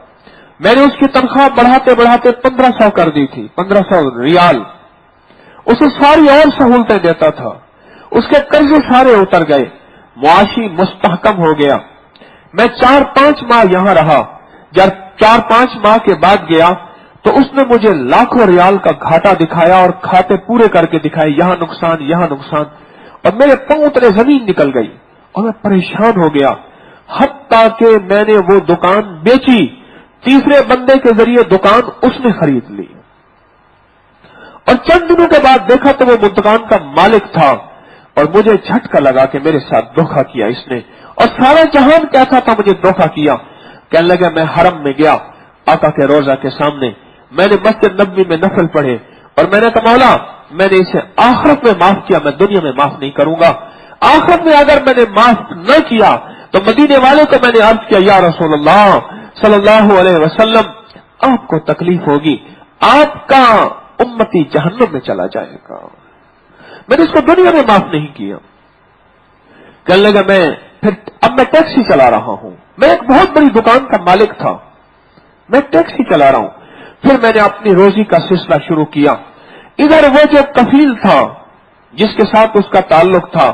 میں نے اس کی تنخواہ بڑھاتے بڑھاتے 1500 کر دی تھی، 1500 ریال۔ اسے ساری اور سہولتیں دیتا تھا، اس کے قرضے سارے اتر گئے، معاشی مستحکم ہو گیا۔ میں 4-5 ماہ یہاں رہا، جب 4-5 ماہ کے بعد گیا تو اس نے مجھے لاکھوں ریال کا گھاٹا دکھایا اور کھاتے پورے کر کے دکھائے، یہاں نقصان یہاں نقصان، اور میرے پاؤں تلے زمین نکل گئی اور میں پریشان ہو گیا، حتیٰ کہ میں نے وہ دکان بیچی، تیسرے بندے کے ذریعے دکان اس نے خرید لی، اور چند دنوں کے بعد دیکھا تو وہ دکان کا مالک تھا، اور مجھے جھٹکا لگا کہ میرے ساتھ دھوکہ کیا اس نے، اور سارا جہان کہتا تھا مجھے دھوکہ کیا۔ کہنے لگا میں حرم میں گیا، آقا کے روضہ کے سامنے، میں نے مسجد نبوی میں نفل پڑھے، اور میں نے کہا مولا میں نے اسے آخرت میں معاف کیا، میں دنیا میں معاف نہیں کروں گا۔ آخرت میں اگر میں نے معاف نہ کیا تو مدینے والوں کو میں نے عرض کیا، یا رسول اللہ صلی اللہ علیہ وسلم، آپ کو تکلیف ہوگی، آپ کا امتی جہنم میں چلا جائے گا، میں نے اس کو دنیا میں معاف نہیں کیا۔ کہنے لگا اب میں ٹیکسی چلا رہا ہوں، میں ایک بہت بڑی دکان کا مالک تھا، میں ٹیکسی چلا رہا ہوں۔ پھر میں نے اپنی روزی کا سلسلہ شروع کیا۔ ادھر وہ جو کفیل تھا جس کے ساتھ اس کا تعلق تھا،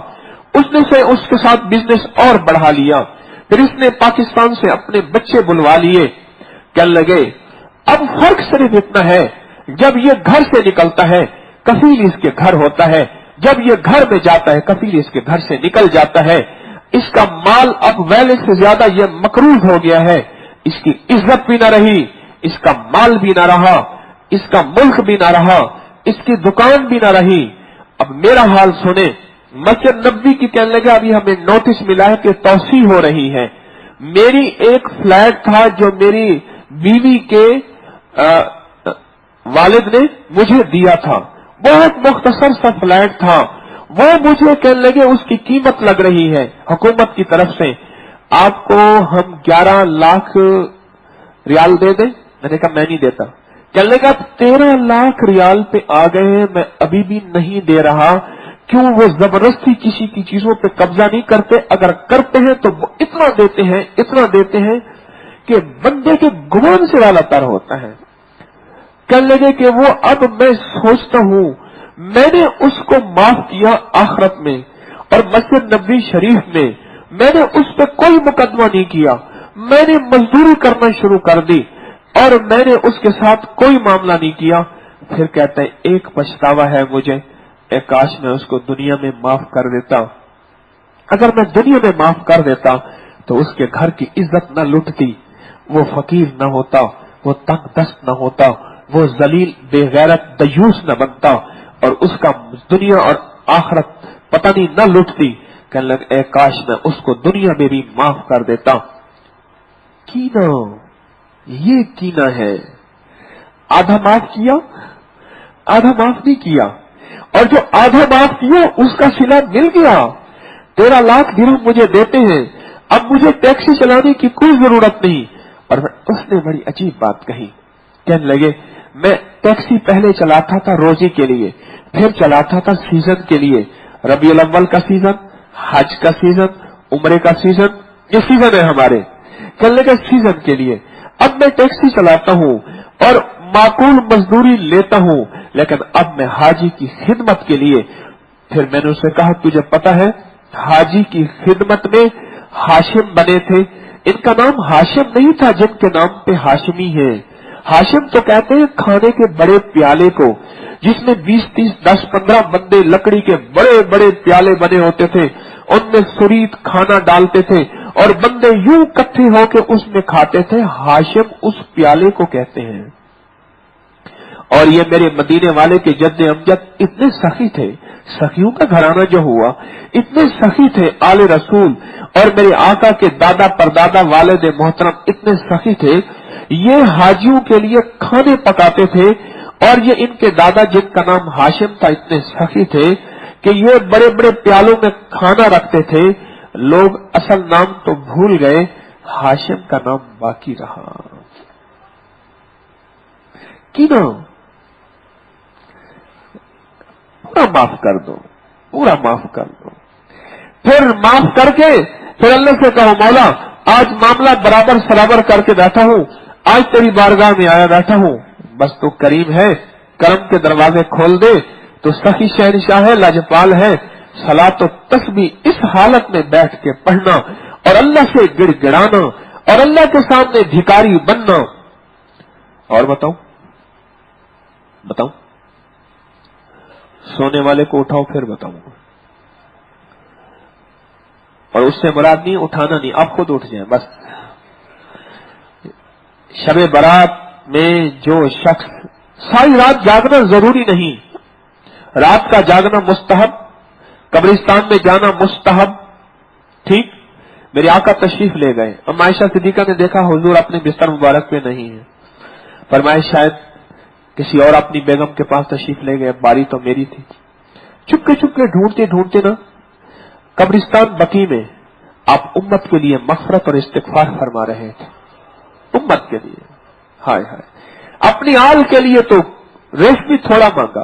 اس کے ساتھ بزنس اور بڑھا لیا۔ پھر اس نے پاکستان سے اپنے بچے بلوا لیے۔ کہنے لگے اب فرق صرف اتنا ہے، جب یہ گھر سے نکلتا ہے کفیل اس کے گھر ہوتا ہے، جب یہ گھر میں جاتا ہے کفیل اس کے گھر سے نکل جاتا ہے۔ اس کا مال اب ویلے سے زیادہ یہ مقروض ہو گیا ہے، اس کی عزت بھی نہ رہی، اس کا مال بھی نہ رہا، اس کا ملک بھی نہ رہا، اس کی دکان بھی نہ رہی۔ اب میرا حال سنے، مسجد نبوی کی کہنے لگا ابھی ہمیں نوٹس ملا ہے کہ توسیع ہو رہی ہے۔ میری ایک فلیٹ تھا جو میری بیوی کے والد نے مجھے دیا تھا، بہت مختصر سا فلیٹ تھا، وہ مجھے کہنے لگے اس کی قیمت لگ رہی ہے حکومت کی طرف سے، آپ کو ہم 11 لاکھ ریال دے دیں؟ میں نے کہا میں نہیں دیتا۔ کہنے لگا 13 لاکھ ریال پہ آ گئے ہیں، میں ابھی بھی نہیں دے رہا۔ کیوں؟ وہ زبردستی کسی کی چیزوں پہ قبضہ نہیں کرتے، اگر کرتے ہیں تو وہ اتنا دیتے ہیں کہ بندے کے گمان سے والا تر ہوتا ہے۔ کہنے لگے کہ وہ اب میں سوچتا ہوں میں نے اس کو معاف کیا آخرت میں، اور مسجد نبوی شریف میں میں نے اس پہ کوئی مقدمہ نہیں کیا، میں نے مزدوری کرنا شروع کر دی اور میں نے اس کے ساتھ کوئی معاملہ نہیں کیا۔ پھر کہتا ہے ایک پچھتاوا ہے مجھے، کاش میں اس کو دنیا میں معاف کر دیتا، اگر میں دنیا میں معاف کر دیتا تو اس کے گھر کی عزت نہ لٹتی، وہ فقیر نہ ہوتا، وہ تنگ دست نہ ہوتا، وہ ذلیل بے غیرت دیوس نہ بنتا، اور اس کا دنیا اور آخرت پتہ نہیں نہ لٹتی۔ کہنے لگے کاش میں اس کو دنیا میں بھی معاف کر دیتا۔ کینا، یہ کینا ہے، آدھا معاف کیا، آدھا معاف نہیں کیا، اور جو آدھا معاف کیا اس کا صلہ مل گیا۔ 13 لاکھ درہم مجھے دیتے ہیں، اب مجھے ٹیکسی چلانے کی کوئی ضرورت نہیں۔ اور اس نے بڑی عجیب بات کہی، کہنے لگے میں ٹیکسی پہلے چلاتا تھا روزی کے لیے، پھر چلاتا تھا سیزن کے لیے، ربیع الاول کا سیزن، حج کا سیزن، عمرے کا سیزن، یہ سیزن ہے ہمارے، کہنے لگے سیزن کے لیے اب میں ٹیکسی چلاتا ہوں اور معقول مزدوری لیتا ہوں، لیکن اب میں حاجی کی خدمت کے لیے پھر میں نے اسے کہا تجھے پتا ہے حاجی کی خدمت میں ہاشم بنے تھے. ان کا نام ہاشم نہیں تھا جن کے نام پہ ہاشمی ہے. ہاشم تو کہتے ہیں کھانے کے بڑے پیالے کو، جس میں 20 30 10 15 بندے لکڑی کے بڑے بڑے پیالے بنے ہوتے تھے، ان میں سرید کھانا ڈالتے تھے اور بندے یوں اکٹھے ہو کے اس میں کھاتے تھے. ہاشم اس پیالے کو کہتے ہیں. اور یہ میرے مدینے والے کے جد امجد اتنے سخی تھے، سخیوں کا گھرانہ جو ہوا اتنے سخی تھے آل رسول، اور میرے آقا کے دادا پردادا والد محترم اتنے سخی تھے، یہ حاجیوں کے لیے کھانے پکاتے تھے. اور یہ ان کے دادا جن کا نام ہاشم تھا اتنے سخی تھے کہ یہ بڑے بڑے پیالوں میں کھانا رکھتے تھے. لوگ اصل نام تو بھول گئے، ہاشم کا نام باقی رہا. کی نام پورا معاف کر دو، پورا معاف کر دو. پھر معاف کر کے پھر اللہ سے کہو مولا آج معاملہ برابر سرابر کر کے بیٹھا ہوں، آج تیری بارگاہ میں آیا بیٹھا ہوں، بس تو کریم ہے، کرم کے دروازے کھول دے. تو سخی شہنشاہ ہے، لاجپال ہے. صلاۃ و تسبیح اس حالت میں بیٹھ کے پڑھنا اور اللہ سے گڑ گڑانا اور اللہ کے سامنے بھکاری بننا. اور بتاؤ سونے والے کو اٹھاؤ پھر بتاؤں. اور اس سے مراد نہیں اٹھانا نہیں، آپ خود اٹھ جائیں بس. شب برات میں جو شخص ساری رات جاگنا ضروری نہیں، رات کا جاگنا مستحب، قبرستان میں جانا مستحب. ٹھیک، میرے آقا تشریف لے گئے. ام عائشہ صدیقہ نے دیکھا حضور اپنے بستر مبارک پہ نہیں ہے. فرمایا شاید کسی اور اپنی بیگم کے پاس تشریف لے گئے، باری تو میری تھی. چپکے چپکے ڈھونڈتے ڈھونڈتے نا قبرستان بقی میں آپ امت کے لیے مغفرت اور استغفار فرما رہے تھے. امت کے لیے، ہائے ہائے، اپنی آل کے لیے تو رزق بھی تھوڑا مانگا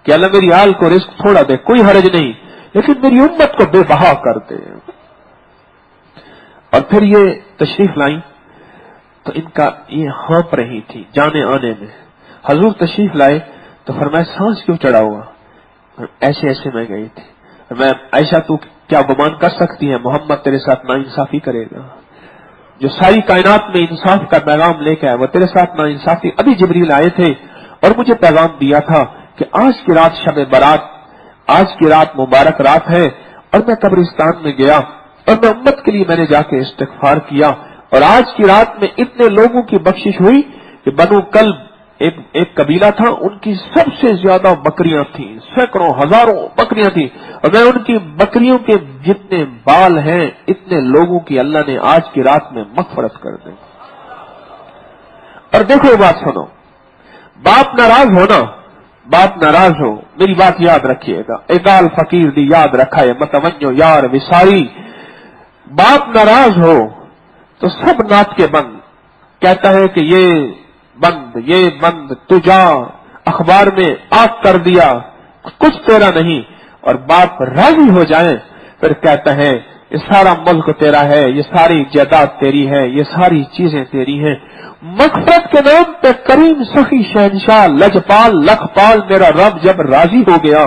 کہ اللہ میری آل کو رزق تھوڑا دے، کوئی حرج نہیں، لیکن میری امت کو بے بہا کر دے. اور پھر یہ تشریف لائیں تو ان کا یہ ہانپ رہی تھی جانے آنے میں. حضور تشریف لائے تو فرمایا سانس کیوں چڑھا ہوا؟ ایسے ایسے میں گئی تھی. میں عائشہ تو کیا گمان کر سکتی ہے محمد تیرے ساتھ نا انصافی کرے گا؟ جو ساری کائنات میں انصاف کا پیغام لے کے آئے وہ تیرے ساتھ نا انصافی. ابھی جبریل آئے تھے اور مجھے پیغام دیا تھا کہ آج کی رات شب برات، آج کی رات مبارک رات ہے. اور میں قبرستان میں گیا اور میں امت کے لیے میں نے جا کے استغفار کیا. اور آج کی رات میں اتنے لوگوں کی بخشش ہوئی کہ بنو کلب ایک قبیلہ تھا، ان کی سب سے زیادہ بکریاں تھیں، سینکڑوں ہزاروں بکریاں تھیں. اور میں ان کی بکریوں کے جتنے بال ہیں اتنے لوگوں کی اللہ نے آج کی رات میں مغفرت کر دی. اور دیکھو یہ بات سنو، باپ ناراض ہونا، باپ ناراض ہو، میری بات یاد رکھیے گا. اقال فقیر دی یاد رکھا ہے متوجہ یار وساری. باپ ناراض ہو تو سب نعت کے بند کہتا ہے کہ یہ بند تجا اخبار میں آگ کر دیا، کچھ تیرا نہیں. اور باپ راضی ہو جائے پھر کہتا ہے یہ سارا ملک تیرا ہے، یہ ساری جائیداد تیری ہے، یہ ساری چیزیں تیری ہیں. مغفرت کے نام پہ کریم سخی شہنشاہ لجپال لکھپال میرا رب جب راضی ہو گیا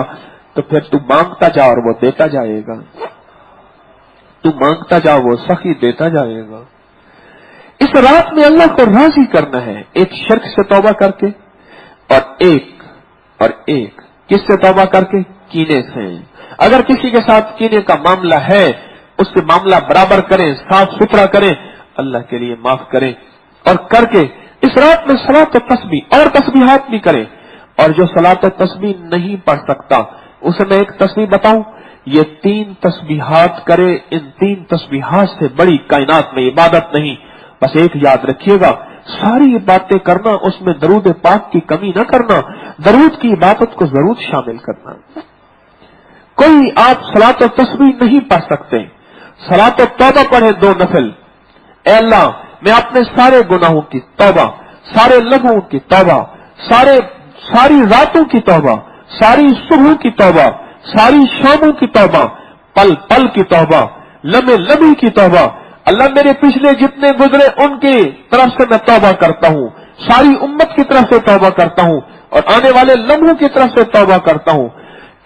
تو پھر تو مانگتا جا اور وہ دیتا جائے گا. تو مانگتا جا وہ سخی دیتا جائے گا. اس رات میں اللہ کو راضی کرنا ہے، ایک شرک سے توبہ کر کے اور ایک کس سے توبہ کر کے؟ کینے سے. اگر کسی کے ساتھ کینے کا معاملہ ہے اس سے معاملہ برابر کریں، صاف ستھرا کریں، اللہ کے لیے معاف کریں. اور کر کے اس رات میں صلاۃ و تسبیح اور تسبیحات بھی کریں. اور جو صلاۃ و تسبیح نہیں پڑھ سکتا اسے میں ایک تسبیح بتاؤں، یہ 3 تسبیحات کرے. ان 3 تسبیحات سے بڑی کائنات میں عبادت نہیں. بس ایک یاد رکھیے گا، ساری باتیں کرنا اس میں درود پاک کی کمی نہ کرنا، درود کی عبادت کو ضرور شامل کرنا. کوئی آپ صلاۃ و تسبیح نہیں پڑھ سکتے، صلاۃ و توبہ پڑھیں 2 نفل. اے اللہ میں اپنے سارے گناہوں کی توبہ، سارے لغووں کی توبہ، ساری راتوں کی توبہ، ساری صبح کی توبہ، ساری شاموں کی توبہ، پل پل کی توبہ، لمحے لمحے کی توبہ. اللہ میرے پچھلے جتنے گزرے ان کی طرف سے میں توبہ کرتا ہوں، ساری امت کی طرف سے توبہ کرتا ہوں، اور آنے والے لمحوں کی طرف سے توبہ کرتا ہوں.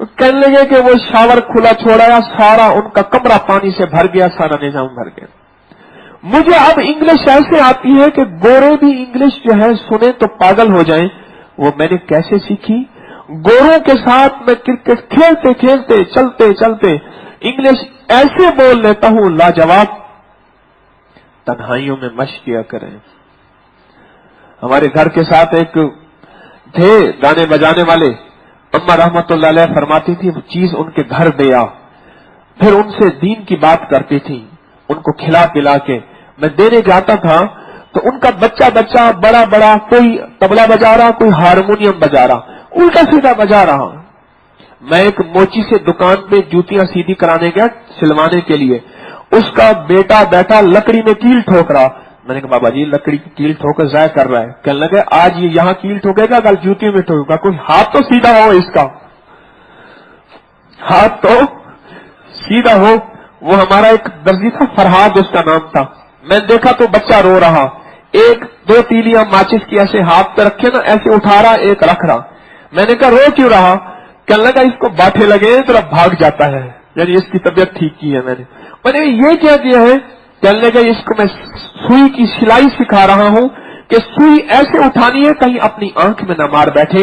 کہنے لگے کہ وہ شاور کھلا چھوڑایا، سارا ان کا کمرہ پانی سے بھر گیا، سارا نظام بھر گیا۔ مجھے اب انگلش ایسے آتی ہے کہ گورے بھی انگلش جو ہے سنیں تو پاگل ہو جائیں۔ وہ میں نے کیسے سیکھی؟ گوروں کے ساتھ میں کرکٹ کھیلتے کھیلتے چلتے چلتے انگلش ایسے بول لیتا ہوں لاجواب۔ تنہائیوں میں مشق کیا کریں۔ ہمارے گھر کے ساتھ ایک تھے گانے بجانے والے، اما رحمت اللہ علیہ فرماتی تھی وہ چیز ان کے گھر دے آ، پھر ان سے دین کی بات کرتی تھی، ان کو کھلا پلا کے میں دینے جاتا تھا تو ان کا بچہ بڑا بڑا کوئی طبلہ بجا رہا، کوئی ہارمونیم بجا رہا، الٹا سیدھا بجا رہا۔ میں ایک موچی سے دکان پہ جوتیاں سیدھی کرانے گیا سلوانے کے لیے، اس کا بیٹا بیٹھا لکڑی میں کیل ٹھوک رہا۔ میں نے کہا بابا جی لکڑی کی کیل ٹھوکر ضائع کر رہا ہے۔ کہنے لگے آج یہ یہاں کیل ٹھوکے گا کل جوتی میں ٹھوکے گا، کوئی ہاتھ تو سیدھا ہو، اس کا ہاتھ تو سیدھا ہو۔ وہ ہمارا ایک درزی تھا فرہاد اس کا نام تھا، میں دیکھا تو بچہ رو رہا، ایک دو تیلیاں ماچس کی ایسے ہاتھ پہ رکھے نا، ایسے اٹھا رہا ایک رکھ رہا۔ میں نے کہا رو کیوں رہا؟ کہنے لگا اس کو باٹھے لگے ہیں تو بھاگ جاتا ہے، یعنی اس کی طبیعت ٹھیک کی ہے۔ میں نے یہ کیا کیا ہے؟ کہنے لگا اس کو میں سوئی کی سلائی سکھا رہا ہوں کہ سوئی ایسے اٹھانی ہے کہیں اپنی آنکھ میں نہ مار بیٹھے،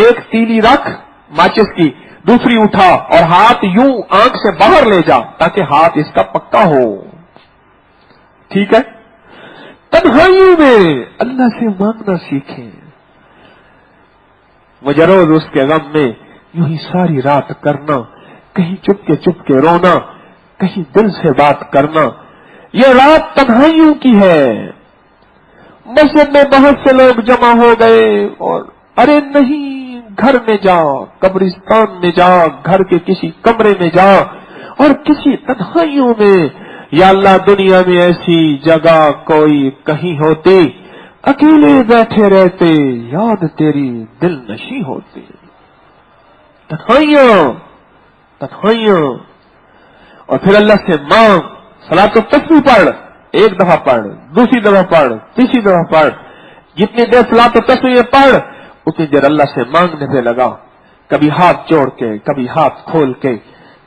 ایک تیلی رکھ ماچس کی، دوسری اٹھا اور ہاتھ یوں آنکھ سے باہر لے جا تاکہ ہاتھ اس کا پکا ہو۔ ٹھیک ہے؟ تنہائیوں میں اللہ سے مانگنا سیکھیں۔ مجروز اس کے غم میں یوں ہی ساری رات کرنا، کہیں چپ کے رونا، کہیں دل سے بات کرنا۔ یہ رات تنہائیوں کی ہے۔ مسجد میں بہت سے لوگ جمع ہو گئے اور ارے نہیں، گھر میں جا، قبرستان میں جا، گھر کے کسی کمرے میں جا اور کسی تنہائیوں میں، یا اللہ دنیا میں ایسی جگہ کوئی کہیں ہوتی، اکیلے بیٹھے رہتے، یاد تیری دل نشیں ہوتی۔ تنہائیاں اور پھر اللہ سے مانگ، صلاۃ التسبیح پڑھ، ایک دفعہ پڑھ، دوسری دفعہ پڑھ، تیسری دفعہ پڑھ، جتنی دیر صلاۃ التسبیح پڑھ اتنی دیر اللہ سے مانگنے پہ لگا، کبھی ہاتھ جوڑ کے، کبھی ہاتھ کھول کے،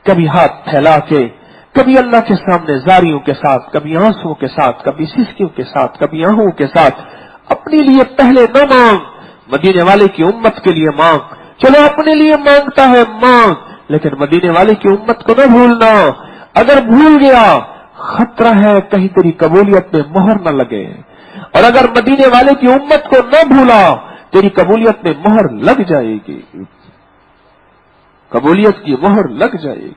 کبھی ہاتھ پھیلا کے، کبھی اللہ کے سامنے زاریوں کے ساتھ، کبھی آنسوؤں کے ساتھ، کبھی سسکیوں کے ساتھ، کبھی آہوں کے ساتھ۔ اپنے لیے پہلے نہ مانگ، مدینے والے کی امت کے لیے مانگ۔ چلو اپنے لیے مانگتا ہے مانگ، لیکن مدینے والے کی امت کو نہ بھولنا۔ اگر بھول گیا خطرہ ہے کہیں تیری قبولیت میں مہر نہ لگے، اور اگر مدینے والے کی امت کو نہ بھولا تیری قبولیت میں مہر لگ جائے گی، قبولیت کی مہر لگ جائے گی۔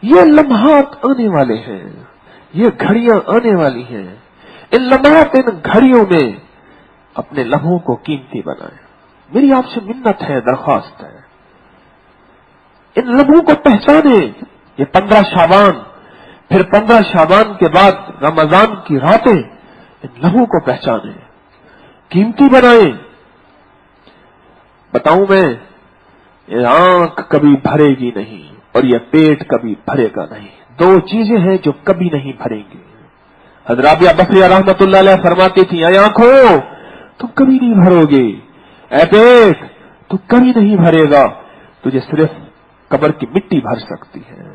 یہ لمحات آنے والے ہیں، یہ گھڑیاں آنے والی ہیں۔ ان لمحات، ان گھڑیوں میں اپنے لمحوں کو قیمتی بنائیں۔ میری آپ سے منت ہے، درخواست ہے، ان لمحوں کو پہچانے۔ یہ 15 شعبان، پھر 15 شعبان کے بعد رمضان کی راتیں، ان لمحوں کو پہچانے، قیمتی بنائیں۔ بتاؤں میں، یہ آنکھ کبھی بھرے گی نہیں اور یہ پیٹ کبھی بھرے گا نہیں۔ دو چیزیں ہیں جو کبھی نہیں بھریں گی۔ حضرت رابعہ بصریہ رحمت اللہ علیہ فرماتی تھی، اے آنکھوں تم کبھی نہیں بھرو گے، اے پیٹ تو کبھی نہیں بھرے گا، تجھے صرف قبر کی مٹی بھر سکتی ہے،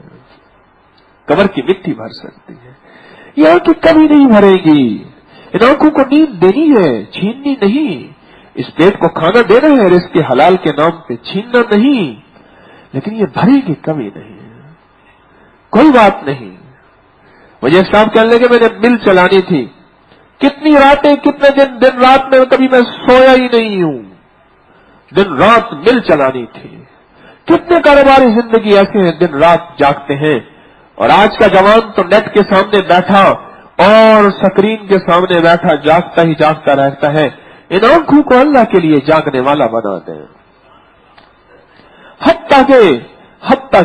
قبر کی مٹی بھر سکتی ہے۔ یہ آنکھیں کبھی نہیں بھرے گی۔ ان آنکھوں کو نیند دینی ہے، چھیننی نہیں۔ اس پیٹ کو کھانا دینا ہے، رزق کے حلال کے نام پہ چھیننا نہیں، لیکن یہ بھرے گی کبھی نہیں۔ کوئی بات نہیں۔ مجھے صاحب کہنے لگے میں نے مل چلانی تھی، کتنی راتیں، کتنے دن رات میں کبھی میں سویا ہی نہیں ہوں، دن رات مل چلانی تھی۔ کتنے کاروباری زندگی ایسے ہیں دن رات جاگتے ہیں، اور آج کا جوان تو نیٹ کے سامنے بیٹھا اور سکرین کے سامنے بیٹھا جاگتا ہی جاگتا رہتا ہے۔ ان آنکھوں کو اللہ کے لیے جاگنے والا بنا دیں، حتیٰ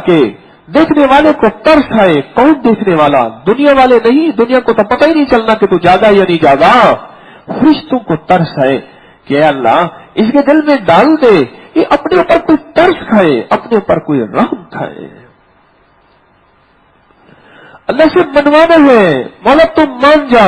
کہ دیکھنے والے کو ترس آئے۔ کون دیکھنے والا؟ دنیا والے نہیں، دنیا کو تو پتہ ہی نہیں چلنا کہ تو جاگا یا نہیں جاگا۔ فرشتوں کو ترس آئے کہ اے اللہ اس کے دل میں ڈال دے، یہ اپنے اوپر کوئی ترس کھائے، اپنے اوپر کوئی رحم کھائے۔ اللہ سے منوانا ہے، مولا تم مان جا،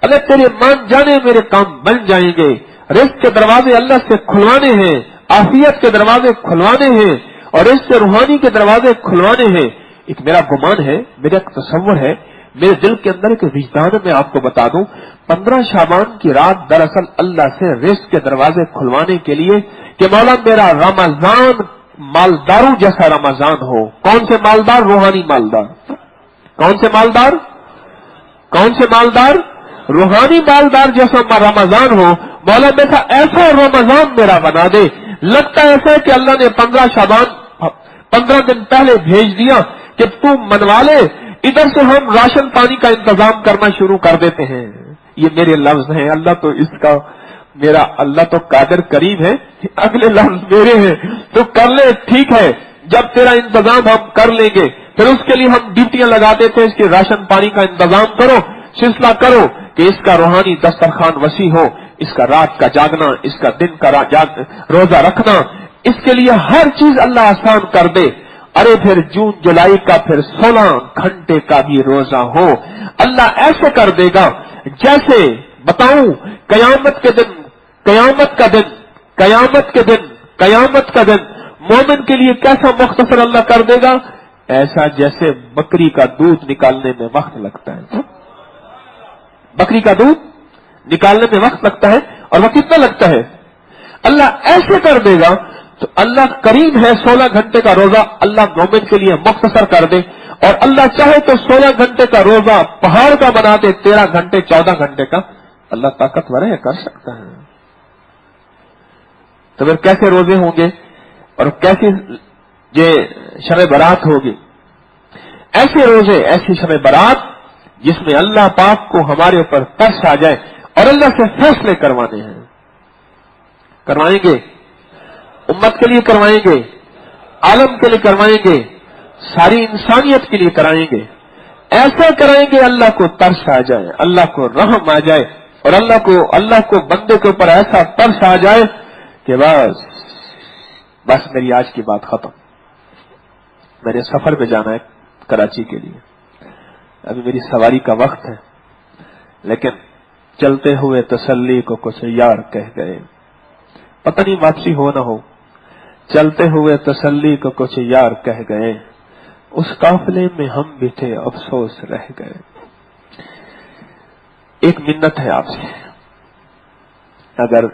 اگر تیرے مان جانے میرے کام بن جائیں گے۔ رزق کے دروازے اللہ سے کھلوانے ہیں، عافیت کے دروازے کھلوانے ہیں، اور اس سے روحانی کے دروازے کھلوانے ہیں. ایک میرا گمان ہے، میرا ایک تصور ہے، میرے دل کے اندر ایک وجدان میں آپ کو بتا دوں. 15 شعبان کی رات دراصل اللہ سے رزق کے دروازے کھلوانے کے لیے کہ مولا میرا رمضان مالداروں جیسا رمضان ہو. کون سے مالدار؟ روحانی مالدار. کون سے مالدار؟ کون سے مالدار؟ روحانی مالدار جیسا رمضان ہو. مولا میرا ایسا رمضان میرا بنا دے. لگتا ایسا ہے کہ اللہ نے 15 شعبان 15 دن پہلے بھیج دیا کہ تو منوا لے، ادھر سے ہم راشن پانی کا انتظام کرنا شروع کر دیتے ہیں. یہ میرے لفظ ہیں، اللہ تو اس کا میرا اللہ تو قادر کریم ہے. اگلے لفظ میرے ہیں تو کر لے، ٹھیک ہے. جب تیرا انتظام ہم کر لیں گے، پھر اس کے لیے ہم ڈیوٹیاں لگاتے تھے، اس کے راشن پانی کا انتظام کرو، سلسلہ کرو کہ اس کا روحانی دسترخوان وسیع ہو، اس کا رات کا جاگنا، اس کا دن کا روزہ رکھنا، اس کے لیے ہر چیز اللہ آسان کر دے. ارے پھر جون جولائی کا پھر 16 گھنٹے کا بھی روزہ ہو. اللہ ایسے کر دے گا جیسے بتاؤں قیامت کے دن، قیامت کا دن، قیامت کے دن، قیامت کا دن مومن کے لیے کیسا مختصر اللہ کر دے گا، ایسا جیسے بکری کا دودھ نکالنے میں وقت لگتا ہے. بکری کا دودھ نکالنے میں وقت لگتا ہے، اور وہ کتنا لگتا ہے؟ اللہ ایسے کر دے گا. تو اللہ کریم ہے، 16 گھنٹے کا روزہ اللہ مومن کے لیے مختصر کر دے، اور اللہ چاہے تو 16 گھنٹے کا روزہ پہاڑ کا بنا دے، 13 گھنٹے 14 گھنٹے کا. اللہ طاقتور ہے، کر سکتا ہے. تو پھر کیسے روزے ہوں گے اور کیسے یہ شب برات ہوگی؟ ایسے روزے، ایسی شب برات جس میں اللہ پاک کو ہمارے اوپر ترس آ جائے اور اللہ سے فیصلے کروانے ہیں. کروائیں گے، امت کے لیے کروائیں گے، عالم کے لیے کروائیں گے، ساری انسانیت کے لیے کرائیں گے. ایسا کرائیں گے اللہ کو ترس آ جائے، اللہ کو رحم آ جائے، اور اللہ کو بندے کے اوپر ایسا ترس آ جائے کہ بس میری آج کی بات ختم. میں نے سفر پہ جانا ہے کراچی کے لیے، ابھی میری سواری کا وقت ہے، لیکن چلتے ہوئے تسلی کو کچھ یار کہہ گئے. پتہ نہیں واپسی ہو نہ ہو. چلتے ہوئے تسلی کو کچھ یار کہہ گئے، اس قافلے میں ہم بھی تھے افسوس رہ گئے. ایک منت ہے آپ سے، اگر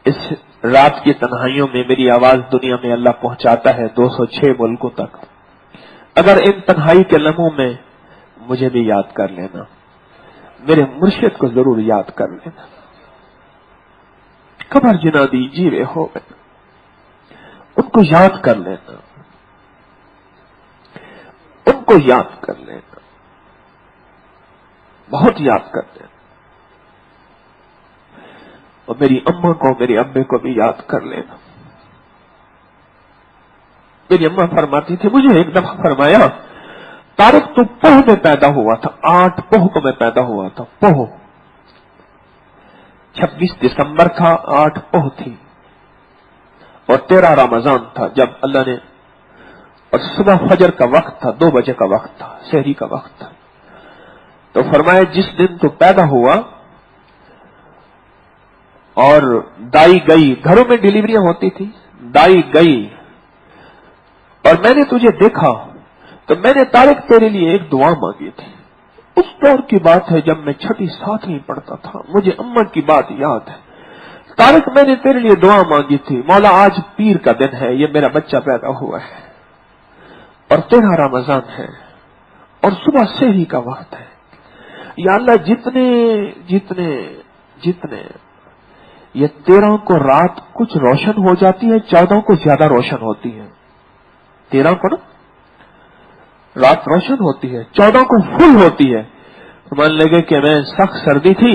اس رات کی تنہائیوں میں میری آواز دنیا میں اللہ پہنچاتا ہے 206 ملکوں تک، اگر ان تنہائی کے لمحوں میں مجھے بھی یاد کر لینا، میرے مرشد کو ضرور یاد کر لینا. قبر جنا دی جیوے ہو گئے، ان کو یاد کر لینا، ان کو یاد کر لینا، بہت یاد کر لینا. اور میری اماں کو، میرے ابے کو بھی یاد کر لینا. میری اماں فرماتی تھی، مجھے ایک دفعہ فرمایا، طارق تو پوہ میں پیدا ہوا تھا، 8 پوہ کو میں پیدا ہوا تھا. پوہ 26 دسمبر تھا، 8 پوہ تھی، اور 13 رمضان تھا جب اللہ نے، اور صبح فجر کا وقت تھا، 2 بجے کا وقت تھا، سحری کا وقت تھا. تو فرمایا جس دن تو پیدا ہوا اور دائی گئی، گھروں میں ڈیلیوریاں ہوتی تھی، دائی گئی اور میں نے تجھے دیکھا تو میں نے طارق تیرے لیے ایک دعا مانگی تھی. اس دور کی بات ہے جب میں 6 7 پڑھتا تھا، مجھے اماں کی بات یاد ہے. طارق میں نے تیرے لیے دعا مانگی تھی، مولا آج پیر کا دن ہے، یہ میرا بچہ پیدا ہوا ہے اور 13 رمضان ہے اور صبح سحری کا وقت ہے. یا اللہ جتنے جتنے جتنے یہ 13 کو رات کچھ روشن ہو جاتی ہے، 14 کو زیادہ روشن ہوتی ہے. 13 کو نا رات روشن ہوتی ہے، 14 کو فل ہوتی ہے. مان لگے کہ میں سخت سردی تھی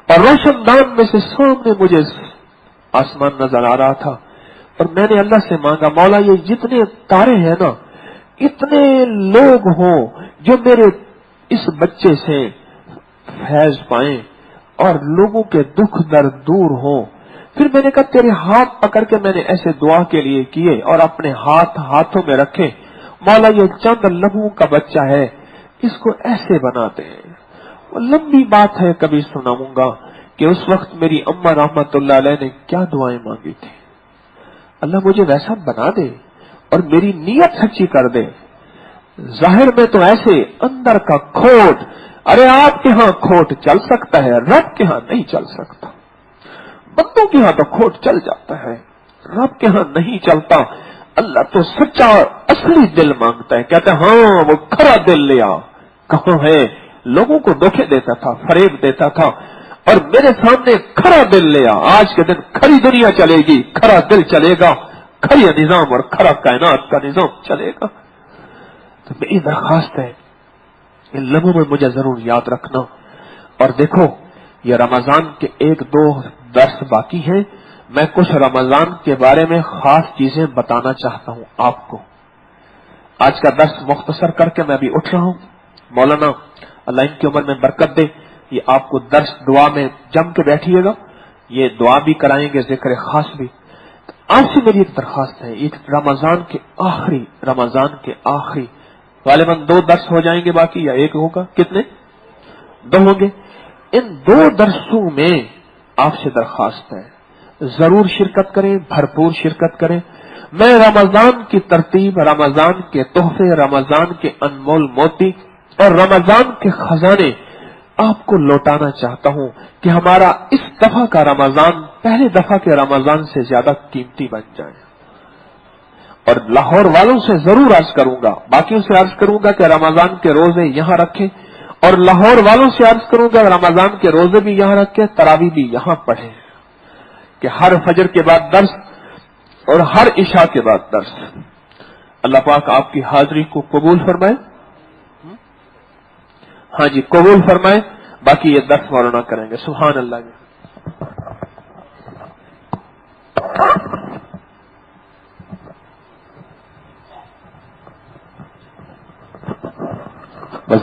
اور روشن دان میں سے سامنے مجھے آسمان نظر آ رہا تھا، اور میں نے اللہ سے مانگا، مولا یہ جتنے تارے ہیں نا، اتنے لوگ ہوں جو میرے اس بچے سے فیض پائیں اور لوگوں کے دکھ درد دور ہوں. پھر میں نے کہا تیرے ہاتھ پکڑ کے میں نے ایسے دعا کے لیے کیے اور اپنے ہاتھوں میں رکھے، مولا یہ چند لمحوں کا بچہ ہے، اس کو ایسے بناتے ہیں. وہ لمبی بات ہے، کبھی سناؤں گا کہ اس وقت میری اماں رحمت اللہ علیہ نے کیا دعائیں مانگی تھی. اللہ مجھے ویسا بنا دے اور میری نیت سچی کر دے. ظاہر میں تو ایسے، اندر کا کھوٹ. ارے آپ کے ہاں کھوٹ چل سکتا ہے، رب کے ہاں نہیں چل سکتا. بندوں کے ہاں تو کھوٹ چل جاتا ہے، رب کے ہاں نہیں چلتا. اللہ تو سچا اور اصلی دل مانگتا ہے. کہتا ہے ہاں وہ کھرا دل لیا. کہاں ہے؟ لوگوں کو دھوکے دیتا تھا، فریب دیتا تھا، اور میرے سامنے کھرا دل لیا. آج کے دن کھری دنیا چلے گی، کھرا دل چلے گا، کھری نظام اور کھرا کائنات کا نظام چلے گا. تو میری درخواست ہے ان لمحوں میں مجھے ضرور یاد رکھنا. اور دیکھو یہ رمضان کے 1-2 درس باقی ہیں. میں کچھ رمضان کے بارے میں خاص چیزیں بتانا چاہتا ہوں آپ کو. آج کا درس مختصر کر کے میں ابھی اٹھ رہا ہوں. مولانا اللہ ان کی عمر میں برکت دے، یہ آپ کو درس دعا میں جم کے بیٹھیے گا، یہ دعا بھی کرائیں گے، ذکر خاص بھی. آپ سے میری ایک درخواست ہے، ایک رمضان کے آخری غالباً 2 درس ہو جائیں گے باقی، یا 1 ہوگا، کتنے 2 ہوں گے. ان 2 درسوں میں آپ سے درخواست ہے ضرور شرکت کریں، بھرپور شرکت کریں. میں رمضان کی ترتیب، رمضان کے تحفے، رمضان کے انمول موتی اور رمضان کے خزانے آپ کو لوٹانا چاہتا ہوں کہ ہمارا اس دفعہ کا رمضان پہلے دفعہ کے رمضان سے زیادہ قیمتی بن جائے. اور لاہور والوں سے ضرور عرض کروں گا، باقیوں سے عرض کروں گا کہ رمضان کے روزے یہاں رکھیں، اور لاہور والوں سے عرض کروں گا رمضان کے روزے بھی یہاں رکھیں، تراویح بھی یہاں پڑھیں، کہ ہر فجر کے بعد درس اور ہر عشاء کے بعد درس. اللہ پاک آپ کی حاضری کو قبول فرمائے. ہاں جی قبول فرمائے. باقی یہ درس مولانا کریں گے. سبحان اللہ جی.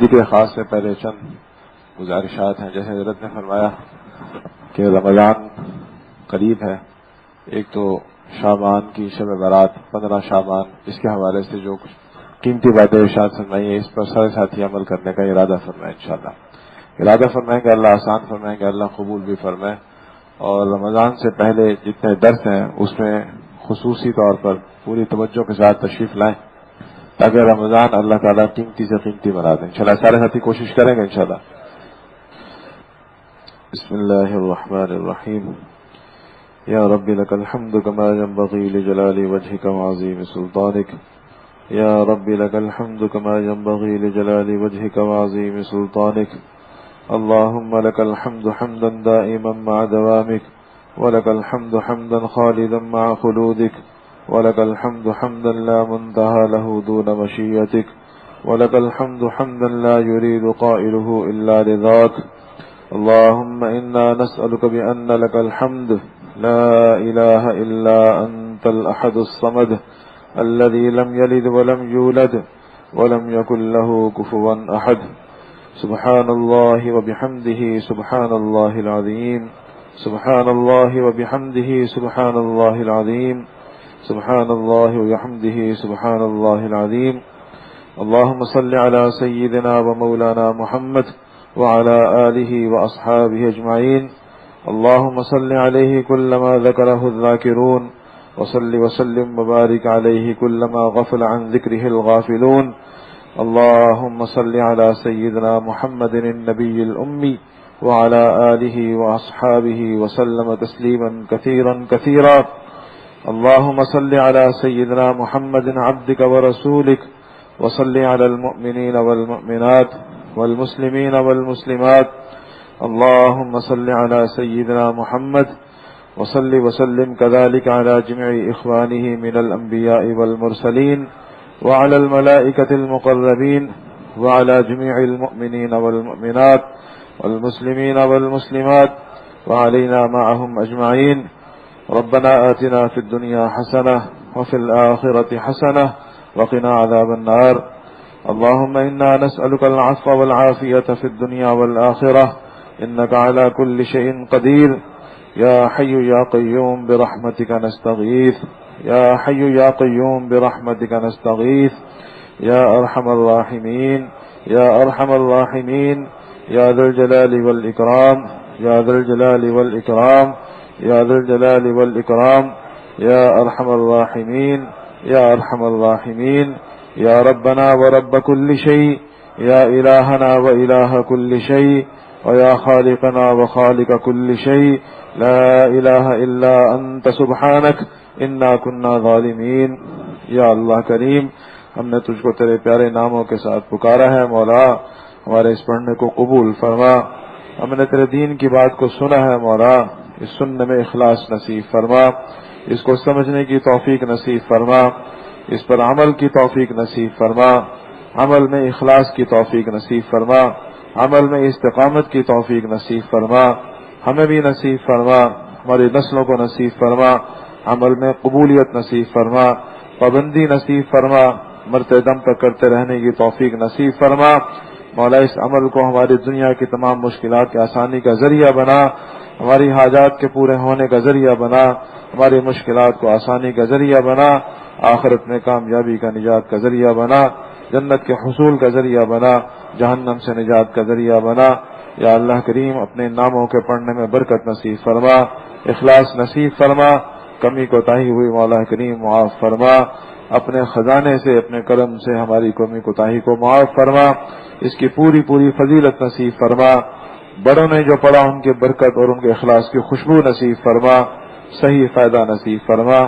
ذکر خاص سے پہلے چند گزارشات ہیں. جیسے حضرت نے فرمایا کہ رمضان قریب ہے، ایک تو شعبان کی شب برات 15 شعبان، اس کے حوالے سے جو کچھ قیمتی باتیں ارشاد فرمائی ہیں اس پر سارے ساتھی عمل کرنے کا ارادہ فرمائیں. انشاءاللہ ارادہ فرمائیں گے، اللہ آسان فرمائیں گے، اللہ قبول بھی فرمائے. اور رمضان سے پہلے جتنے درس ہیں اس میں خصوصی طور پر پوری توجہ کے ساتھ تشریف لائیں تاکہ رمضان اللہ تعالیٰ قیمتی سے قیمتی بنا دیں. انشاءاللہ سارے ساتھی کوشش کریں گے انشاءاللہ. بسم اللہ الرحمن الرحیم. یا رب لک الحمد کما ينبغی لجلال وجهک وعظیم سلطانک. یا رب لک الحمد کما ينبغی لجلال وجهک وعظیم سلطانک. اللهم لك الحمد حمدا دائما مع دوامك، ولك الحمد حمدا خالدا مع خلودك، ولك الحمد حمدا لا منتهى له دون مشيئتك، ولك الحمد حمدا لا يريد قائله إلا رضاك. اللهم إنا نسألك بأن لك الحمد لا إله إلا أنت الأحد الصمد الذي لم يلد ولم يولد ولم يكن له كفوا أحد. سبحان الله وبحمده سبحان الله العظيم. سبحان الله وبحمده سبحان الله العظيم. سبحان الله وبحمده سبحان الله العظيم. اللهم صل على سيدنا ومولانا محمد وعلى آله وأصحابه أجمعين. اللهم صل عليه كلما ذكره الذاكرون، وصل وسلم وبارك عليه كلما غفل عن ذكره الغافلون. اللهم صل على سيدنا محمد النبي الأمي وعلى آله وأصحابه وسلم تسليما كثيرا كثيرا. اللهم صل على سيدنا محمد عبدك ورسولك، وصل على المؤمنين والمؤمنات والمسلمين والمسلمات. اللهم صل على سيدنا محمد، وصل وسلم كذلك على جميع إخوانه من الأنبياء والمرسلين، وعلى الملائكة المقربين، وعلى جميع المؤمنين والمؤمنات والمسلمين والمسلمات، وعلينا معهم أجمعين. ربنا آتنا في الدنيا حسنة وفي الآخرة حسنة وقنا عذاب النار. اللهم إنا نسألك العفو والعافية في الدنيا والآخرة، إنك على كل شيء قدير. يا حي يا قيوم برحمتك نستغيث. يا حي يا قيوم برحمتك نستغيث. يا أرحم الراحمين، يا أرحم الراحمين، يا ذا الجلال والإكرام، يا ذا الجلال والإكرام، يا ذا الجلال والإكرام، يا أرحم الراحمين، یا ارحم الراحمین یا ربنا ورب كل شيء یا الہنا والہ كل شيء ویا خالقنا وخالق كل شيء لا الہ الا انت سبحانک انا كنا ظالمین۔ یا اللہ کریم، ہم نے تجھ کو تیرے پیارے ناموں کے ساتھ پکارا ہے مولا، ہمارے اس پڑھنے کو قبول فرما۔ ہم نے تیرے دین کی بات کو سنا ہے مولا، اس سننے میں اخلاص نصیب فرما، اس کو سمجھنے کی توفیق نصیب فرما، اس پر عمل کی توفیق نصیب فرما، عمل میں اخلاص کی توفیق نصیب فرما، عمل میں استقامت کی توفیق نصیب فرما، ہمیں بھی نصیب فرما، ہماری نسلوں کو نصیب فرما، عمل میں قبولیت نصیب فرما، پابندی نصیب فرما، مرتے دم تک کرتے رہنے کی توفیق نصیب فرما۔ مولا اس عمل کو ہماری دنیا کی تمام مشکلات کی آسانی کا ذریعہ بنا، ہماری حاجات کے پورے ہونے کا ذریعہ بنا، ہماری مشکلات کو آسانی کا ذریعہ بنا، آخرت میں کامیابی کا نجات کا ذریعہ بنا، جنت کے حصول کا ذریعہ بنا، جہنم سے نجات کا ذریعہ بنا۔ یا اللہ کریم، اپنے ناموں کے پڑھنے میں برکت نصیب فرما، اخلاص نصیب فرما، کمی کوتاہی ہوئی مولا کریم معاف فرما، اپنے خزانے سے اپنے کرم سے ہماری کمی کوتاہی کو معاف فرما، اس کی پوری پوری فضیلت نصیب فرما، بڑوں نے جو پڑھا ان کے برکت اور ان کے اخلاص کی خوشبو نصیب فرما، صحیح فائدہ نصیب فرما،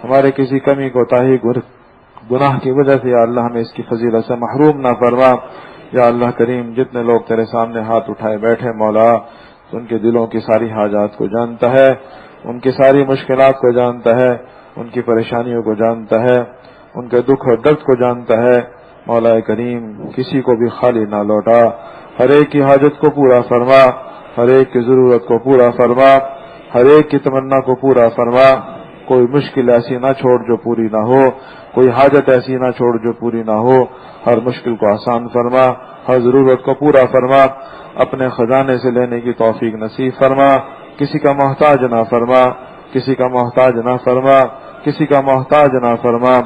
ہمارے کسی کمی کوتاہی گناہ کی وجہ سے یا اللہ ہمیں اس کی فضیلت سے محروم نہ فرما۔ یا اللہ کریم، جتنے لوگ تیرے سامنے ہاتھ اٹھائے بیٹھے مولا، ان کے دلوں کی ساری حاجات کو جانتا ہے، ان کی ساری مشکلات کو جانتا ہے، ان کی پریشانیوں کو جانتا ہے، ان کے دکھ اور درد کو جانتا ہے۔ مولا کریم، کسی کو بھی خالی نہ لوٹا، ہر ایک کی حاجت کو پورا فرما، ہر ایک کی ضرورت کو پورا فرما، ہر ایک کی تمنا کو پورا فرما، کوئی مشکل ایسی نہ چھوڑ جو پوری نہ ہو، کوئی حاجت ایسی نہ چھوڑ جو پوری نہ ہو، ہر مشکل کو آسان فرما، ہر ضرورت کو پورا فرما، اپنے خزانے سے لینے کی توفیق نصیب فرما، کسی کا محتاج نہ فرما، کسی کا محتاج نہ فرما، کسی کا محتاج نہ فرما،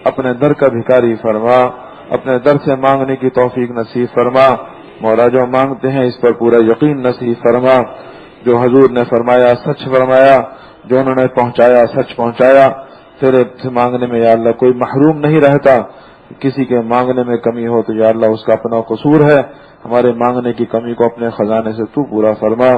اپنے در کا بھکاری فرما، اپنے در سے مانگنے کی توفیق نصیب فرما۔ مولا جو مانگتے ہیں اس پر پورا یقین نصیب فرما، جو حضور نے فرمایا سچ فرمایا، جو انہوں نے پہنچایا سچ پہنچایا۔ تیرے سے مانگنے میں یا اللہ کوئی محروم نہیں رہتا، کسی کے مانگنے میں کمی ہو تو یا اللہ اس کا اپنا قصور ہے، ہمارے مانگنے کی کمی کو اپنے خزانے سے تو پورا فرما،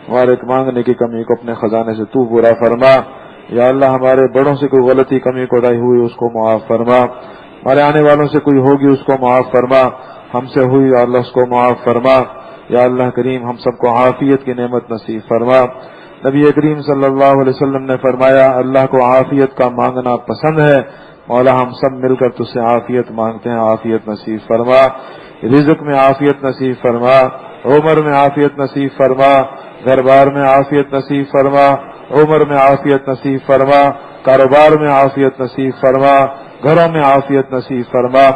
ہمارے مانگنے کی کمی کو اپنے خزانے سے تو پورا فرما۔ یا اللہ ہمارے بڑوں سے کوئی غلطی کمی کوتاہی ہوئی اس کو معاف فرما، ہمارے آنے والوں سے کوئی ہوگی اس کو معاف فرما، ہم سے ہوئی یا اللہ اس کو معاف فرما۔ یا اللہ کریم، ہم سب کو عافیت کی نعمت نصیب فرما۔ نبی کریم صلی اللہ علیہ وسلم نے فرمایا اللہ کو عافیت کا مانگنا پسند ہے۔ مولا ہم سب مل کر تجھ سے عافیت مانگتے ہیں، عافیت نصیب فرما، رزق میں عافیت نصیب فرما، عمر میں عافیت نصیب فرما، گھر بار میں عافیت نصیب فرما، عمر میں عافیت نصیب فرما، کاروبار میں عافیت نصیب فرما، گھروں میں عافیت نصیب فرما،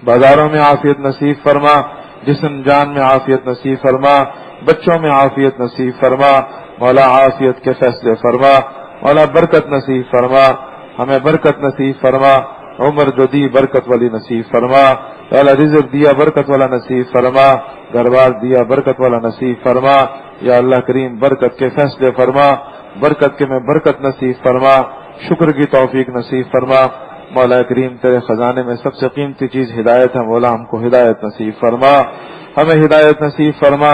بازاروں میں عافیت نصیب فرما، جسم جان میں عافیت نصیب فرما، بچوں میں عافیت نصیب فرما۔ مولا عافیت کے فیصلے فرما، مولا برکت نصیب فرما، ہمیں برکت نصیب فرما، عمر جو دی برکت والی نصیب فرما، مولا رزق دیا برکت والا نصیب فرما، گھر بار دیا برکت والا نصیب فرما۔ یا اللہ کریم برکت کے فیصلے فرما، برکت کے میں برکت نصیب فرما، شکر کی توفیق نصیب فرما۔ مولا کریم تیرے خزانے میں سب سے قیمتی چیز ہدایت ہے، مولا ہم کو ہدایت نصیب فرما، ہمیں ہدایت نصیب فرما،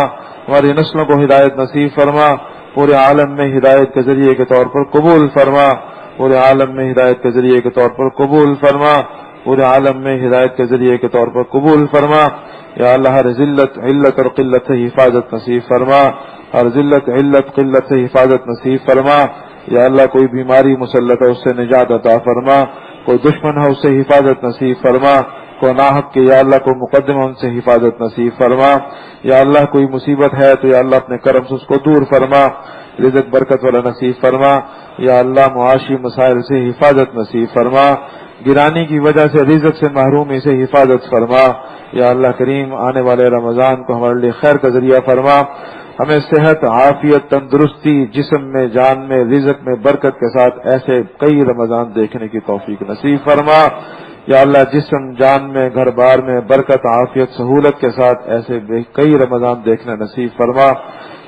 ہماری نسلوں کو ہدایت نصیب فرما، پورے عالم میں ہدایت کے ذریعے کے طور پر قبول فرما، پورے عالم میں ہدایت کے ذریعے کے طور پر قبول فرما، پورے عالم میں ہدایت کے ذریعے کے طور پر قبول فرما۔ یا اللہ ہر ذلت علت اور قلت سے حفاظت نصیب فرما، ہر ذلت علت قلت سے حفاظت نصیب فرما۔ یا اللہ کوئی بیماری مسلط ہے اس سے نجات عطا فرما، کوئی دشمن ہے اس سے حفاظت نصیب فرما، کوئی ناحق کے یا اللہ کو مقدمہ ان سے حفاظت نصیب فرما۔ یا اللہ کوئی مصیبت ہے تو یا اللہ اپنے کرم سے اس کو دور فرما، رزق برکت والا نصیب فرما۔ یا اللہ معاشی مسائل سے حفاظت نصیب فرما، گرانی کی وجہ سے رزق سے محرومی سے حفاظت فرما۔ یا اللہ کریم آنے والے رمضان کو ہمارے لیے خیر کا ذریعہ فرما، ہمیں صحت عافیت تندرستی جسم میں جان میں رزق میں برکت کے ساتھ ایسے کئی رمضان دیکھنے کی توفیق نصیب فرما۔ یا اللہ جسم جان میں گھر بار میں برکت عافیت سہولت کے ساتھ ایسے کئی رمضان دیکھنا نصیب فرما۔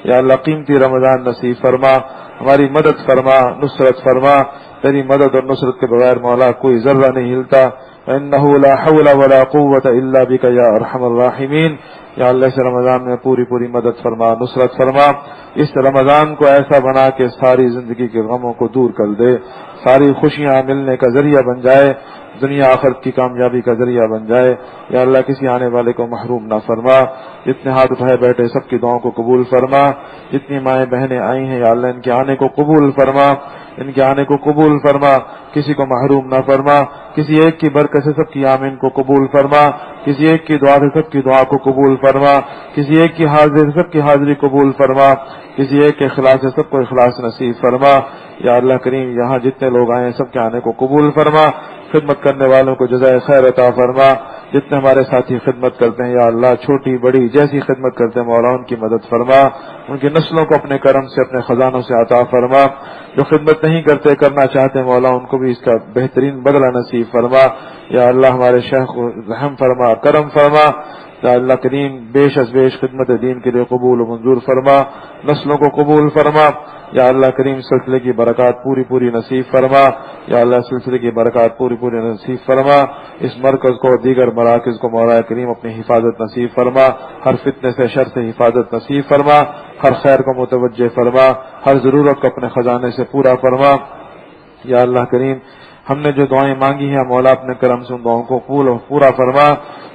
یا اللہ قیمتی رمضان نصیب فرما، ہماری مدد فرما، نصرت فرما، تیری مدد اور نصرت کے بغیر مولا کوئی ذرہ نہیں ہلتا. انه لا حول ولا قوة الا بك یا ارحم الراحمین. یا اللہ اس رمضان میں پوری پوری مدد فرما، نصرت فرما. اس رمضان کو ایسا بنا کہ ساری زندگی کے غموں کو دور کر دے، ساری خوشیاں ملنے کا ذریعہ بن جائے، دنیا آخرت کی کامیابی کا ذریعہ بن جائے. یا اللہ کسی آنے والے کو محروم نہ فرما. جتنے ہاتھ اٹھائے بیٹھے سب کی دعاؤں کو قبول فرما. جتنی مائیں بہنیں آئی ہیں یا اللہ ان کے آنے کو قبول فرما، ان کے آنے کو قبول فرما. کسی کو محروم نہ فرما. کسی ایک کی برکت سے سب کی آمین کو قبول فرما. کسی ایک کی دعا سے سب کی دعا کو قبول فرما. کسی ایک کی حاضری سے سب کی حاضری قبول فرما. کسی ایک کے اخلاص سے سب کو اخلاص نصیب فرما. یا اللہ کریم یہاں جتنے لوگ آئے ہیں سب کے آنے کو قبول فرما. خدمت کرنے والوں کو جزائے خیر عطا فرما. جتنے ہمارے ساتھی خدمت کرتے ہیں یا اللہ چھوٹی بڑی جیسی خدمت کرتے ہیں مولا ان کی مدد فرما. ان کی نسلوں کو اپنے کرم سے اپنے خزانوں سے عطا فرما. جو خدمت نہیں کرتے کرنا چاہتے ہیں مولا ان کو بھی اس کا بہترین بدلہ نصیب فرما. یا اللہ ہمارے شیخ کو رحم فرما، کرم فرما. یا اللہ کریم بیش از بیش خدمت دین کے لیے قبول و منظور فرما، نسلوں کو قبول فرما. یا اللہ کریم سلسلے کی برکات پوری پوری نصیب فرما. یا اللہ سلسلے کی برکات پوری پوری نصیب فرما. اس مرکز کو دیگر مراکز کو مولا کریم اپنی حفاظت نصیب فرما. ہر فتنے سے شر سے حفاظت نصیب فرما. ہر خیر کو متوجہ فرما. ہر ضرورت کو اپنے خزانے سے پورا فرما. یا اللہ کریم ہم نے جو دعائیں مانگی ہیں مولا اپنے کرم سے ان دعاؤں کو پورا فرما.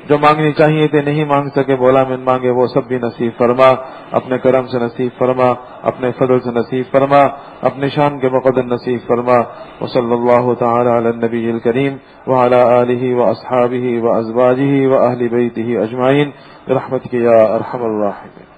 جو مانگنی چاہیے تھے نہیں مانگ سکے مولا من مانگے وہ سب بھی نصیب فرما. اپنے کرم سے نصیب فرما، اپنے فضل سے نصیب فرما، اپنے شان کے مقدر نصیب فرما. وصلی اللہ تعالی علی النبی الکریم وعلی آلہ واصحابہ وازواجہ واہل بیتہ اجمعین برحمتک یا ارحم الراحمین.